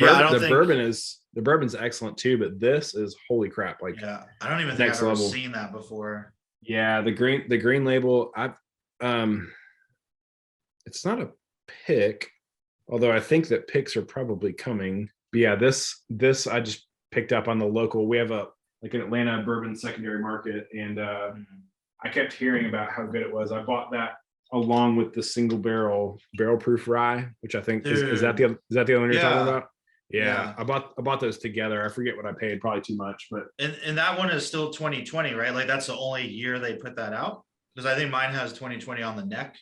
the bourbon's excellent too, but this is holy crap. Like, I don't even think I've ever seen that before. Yeah, the green label. It's not a pick, although I think that picks are probably coming. But yeah, this I just picked up on the local. We have an Atlanta bourbon secondary market, and I kept hearing about how good it was. I bought that along with the single barrel proof rye, which I think is that the one you're talking about? Yeah. I bought those together. I forget what I paid, probably too much, but and that one is still 2020, right? Like that's the only year they put that out, because I think mine has 2020 on the neck.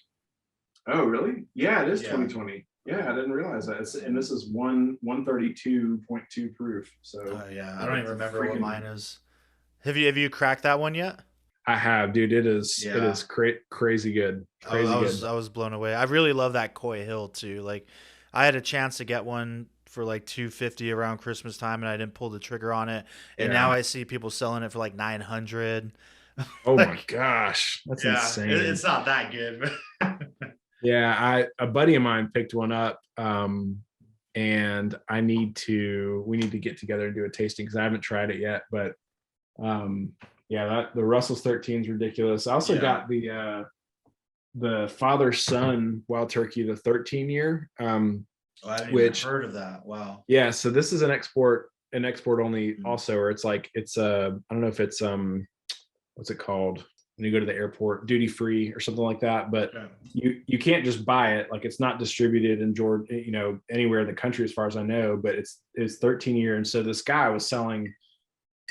Oh, really? Yeah, it is 2020. Yeah, I didn't realize that. And this is 132.2 proof. So I don't even remember what mine is. Have you cracked that one yet? I have, dude. It is crazy good. I was blown away. I really love that Coy Hill too. Like, I had a chance to get one for like $250 around Christmas time, and I didn't pull the trigger on it. And now I see people selling it for like $900. Oh my gosh, that's insane. It's not that good. Yeah, a buddy of mine picked one up, and we need to get together and do a tasting because I haven't tried it yet. But the Russell's 13 is ridiculous. I also got the father son Wild Turkey, the 13-year. I haven't even heard of that. Wow. Yeah, so this is an export only also, or it's I don't know if it's what's it called when you go to the airport, duty free or something like that, but you can't just buy it. Like, it's not distributed in Georgia, anywhere in the country as far as I know, but it's 13-year. And so this guy was selling,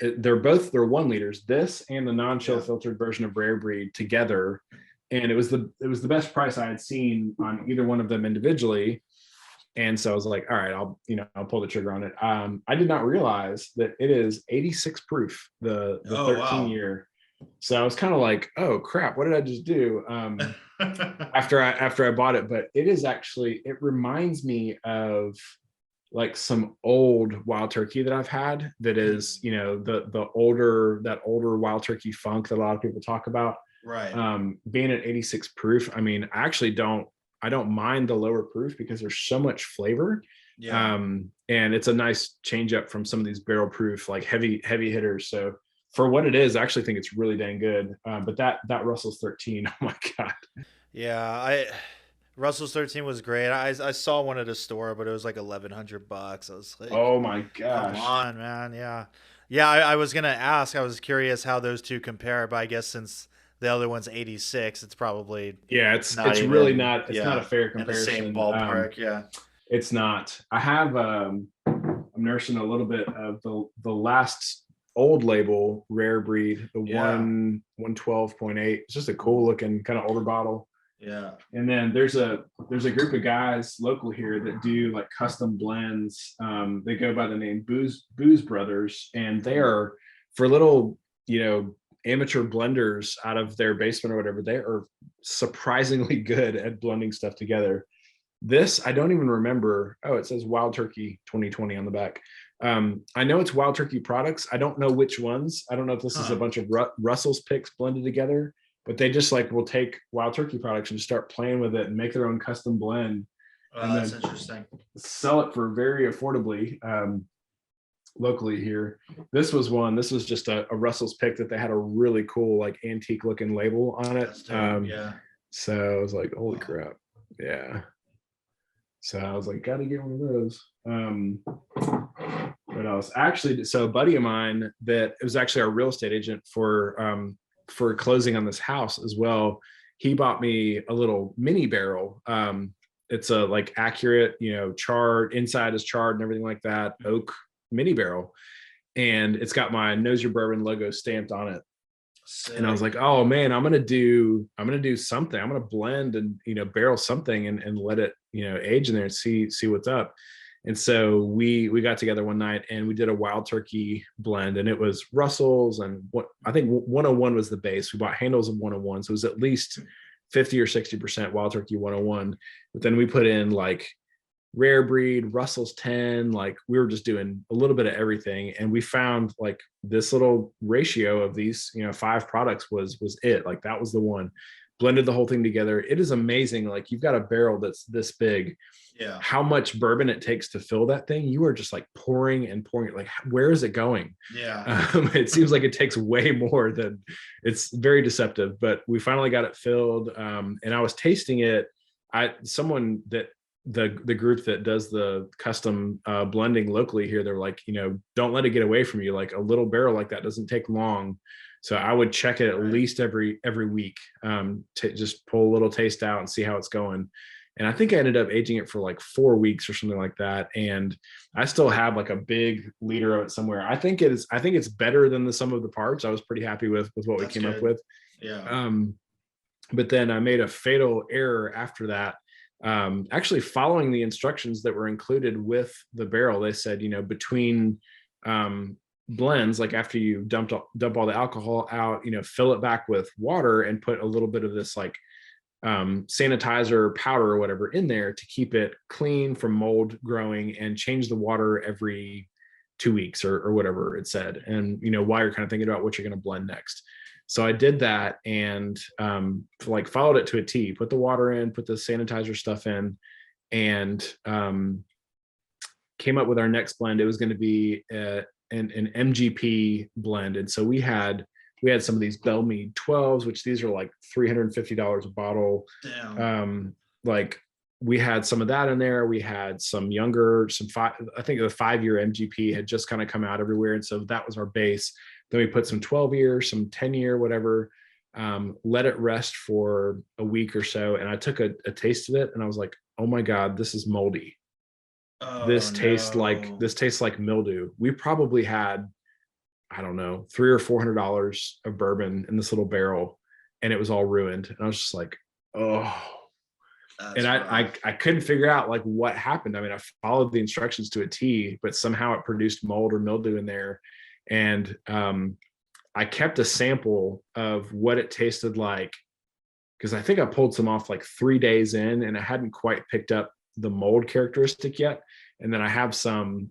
they're 1 liters, this and the non-chill filtered version of Rare Breed together. And it was the best price I had seen on either one of them individually. And so I was like, all right, I'll pull the trigger on it. I did not realize that it is 86 proof, the 13 year. So I was kind of like, oh crap, what did I just do? After I bought it, but it is actually, it reminds me of like some old wild turkey that I've had that is, the older wild turkey funk that a lot of people talk about. Right. Being at 86 proof, I mean, I don't mind the lower proof because there's so much flavor. Yeah. And it's a nice change up from some of these barrel proof, like heavy hitters. So for what it is, I actually think it's really dang good. But that Russell's 13, oh my God. Yeah, Russell's 13 was great. I saw one at a store, but it was like $1,100. I was like, Oh my come gosh. on, man. Yeah. I was gonna ask. I was curious how those two compare, but I guess since the other one's 86, it's probably it's really not. It's not a fair comparison. In the same ballpark. Yeah, it's not. I have. I'm nursing a little bit of the last old label Rare Breed, the 112.8. It's just a cool looking kind of older bottle. Yeah. And then there's a group of guys local here that do like custom blends. They go by the name Booze Brothers, and they are for little, amateur blenders out of their basement or whatever. They are surprisingly good at blending stuff together. This, I don't even remember. Oh, it says Wild Turkey 2020 on the back. I know it's Wild Turkey products. I don't know which ones. I don't know if this is a bunch of Russell's picks blended together, but they just like will take Wild Turkey products and just start playing with it and make their own custom blend. Oh, that's interesting. Sell it for very affordably locally here. This was just a Russell's pick that they had a really cool like antique looking label on it. So I was like, holy crap. Yeah. So I was like, gotta get one of those. What else? Actually, so a buddy of mine that it was actually our real estate agent for closing on this house as well. He bought me a little mini barrel. It's a like accurate, charred, inside is charred and everything like that, oak mini barrel. And it's got my Knows Your Bourbon logo stamped on it. Sick. And I was like, oh man, I'm gonna do something. I'm gonna blend and barrel something and let it age in there and see what's up. And so we got together one night and we did a Wild Turkey blend, and it was Russell's and what I think 101 was the base. We bought handles of 101, so it was at least 50 or 60% Wild Turkey 101. But then we put in like Rare Breed, Russell's 10, like we were just doing a little bit of everything. And we found like this little ratio of these, 5 products was it. Like that was the one. Blended the whole thing together. It is amazing. Like you've got a barrel that's this big. Yeah. How much bourbon it takes to fill that thing. You are just like pouring and pouring. Like, where is it going? Yeah. It seems like it takes way more than it's very deceptive, but we finally got it filled. And I was tasting it. The group that does the custom blending locally here, they're like, don't let it get away from you. Like a little barrel like that doesn't take long. So I would check it at least every week to just pull a little taste out and see how it's going. And I think I ended up aging it for like 4 weeks or something like that. And I still have like a big liter of it somewhere. I think it's better than the sum of the parts. I was pretty happy with what we came up with. Yeah. But then I made a fatal error after that. Actually following the instructions that were included with the barrel, they said, between blends, like after you dump all the alcohol out, fill it back with water and put a little bit of this like sanitizer powder or whatever in there to keep it clean from mold growing, and change the water every 2 weeks or whatever it said. And while you're kind of thinking about what you're going to blend next. So I did that and followed it to a T, put the water in, put the sanitizer stuff in, and came up with our next blend. It was going to be an MGP blend. And so we had some of these Bellmead 12s, which these are like $350 a bottle. Damn. We had some of that in there. We had some younger, I think the 5-year MGP had just kind of come out everywhere. And so that was our base. Then we put some 12-year, some 10-year, whatever, let it rest for a week or so. And I took a taste of it and I was like, oh my God, this is moldy. This tastes like mildew. We probably had, I don't know, $300 or $400 of bourbon in this little barrel, and it was all ruined. And I was just like, oh. and I couldn't figure out like what happened. I mean, I followed the instructions to a T, but somehow it produced mold or mildew in there. And I kept a sample of what it tasted like, because I think I pulled some off like 3 days in, and I hadn't quite picked up the mold characteristic yet. And then I have some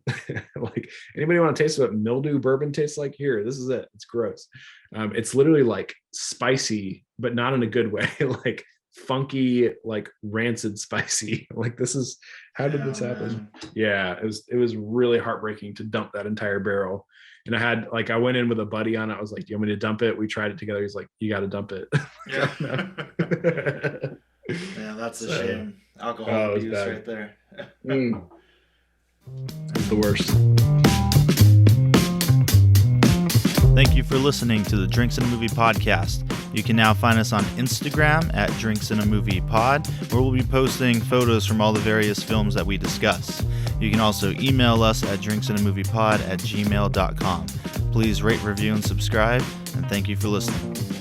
like, anybody want to taste what mildew bourbon tastes like? Here, this is it. It's gross. It's literally like spicy, but not in a good way. Like funky, like rancid spicy. Like, this is, how did this happen? Yeah, it was really heartbreaking to dump that entire barrel. And I went in with a buddy on it. I was like, do you want me to dump it? We tried it together. He's like, you got to dump it. Yeah. Yeah, that's a shame. Alcohol abuse right there. It's the worst. Thank you for listening to the Drinks in a Movie podcast. You can now find us on Instagram at Drinks in a Movie Pod, where we'll be posting photos from all the various films that we discuss. You can also email us at drinksinamoviepod@gmail.com. Please rate, review, and subscribe, and thank you for listening.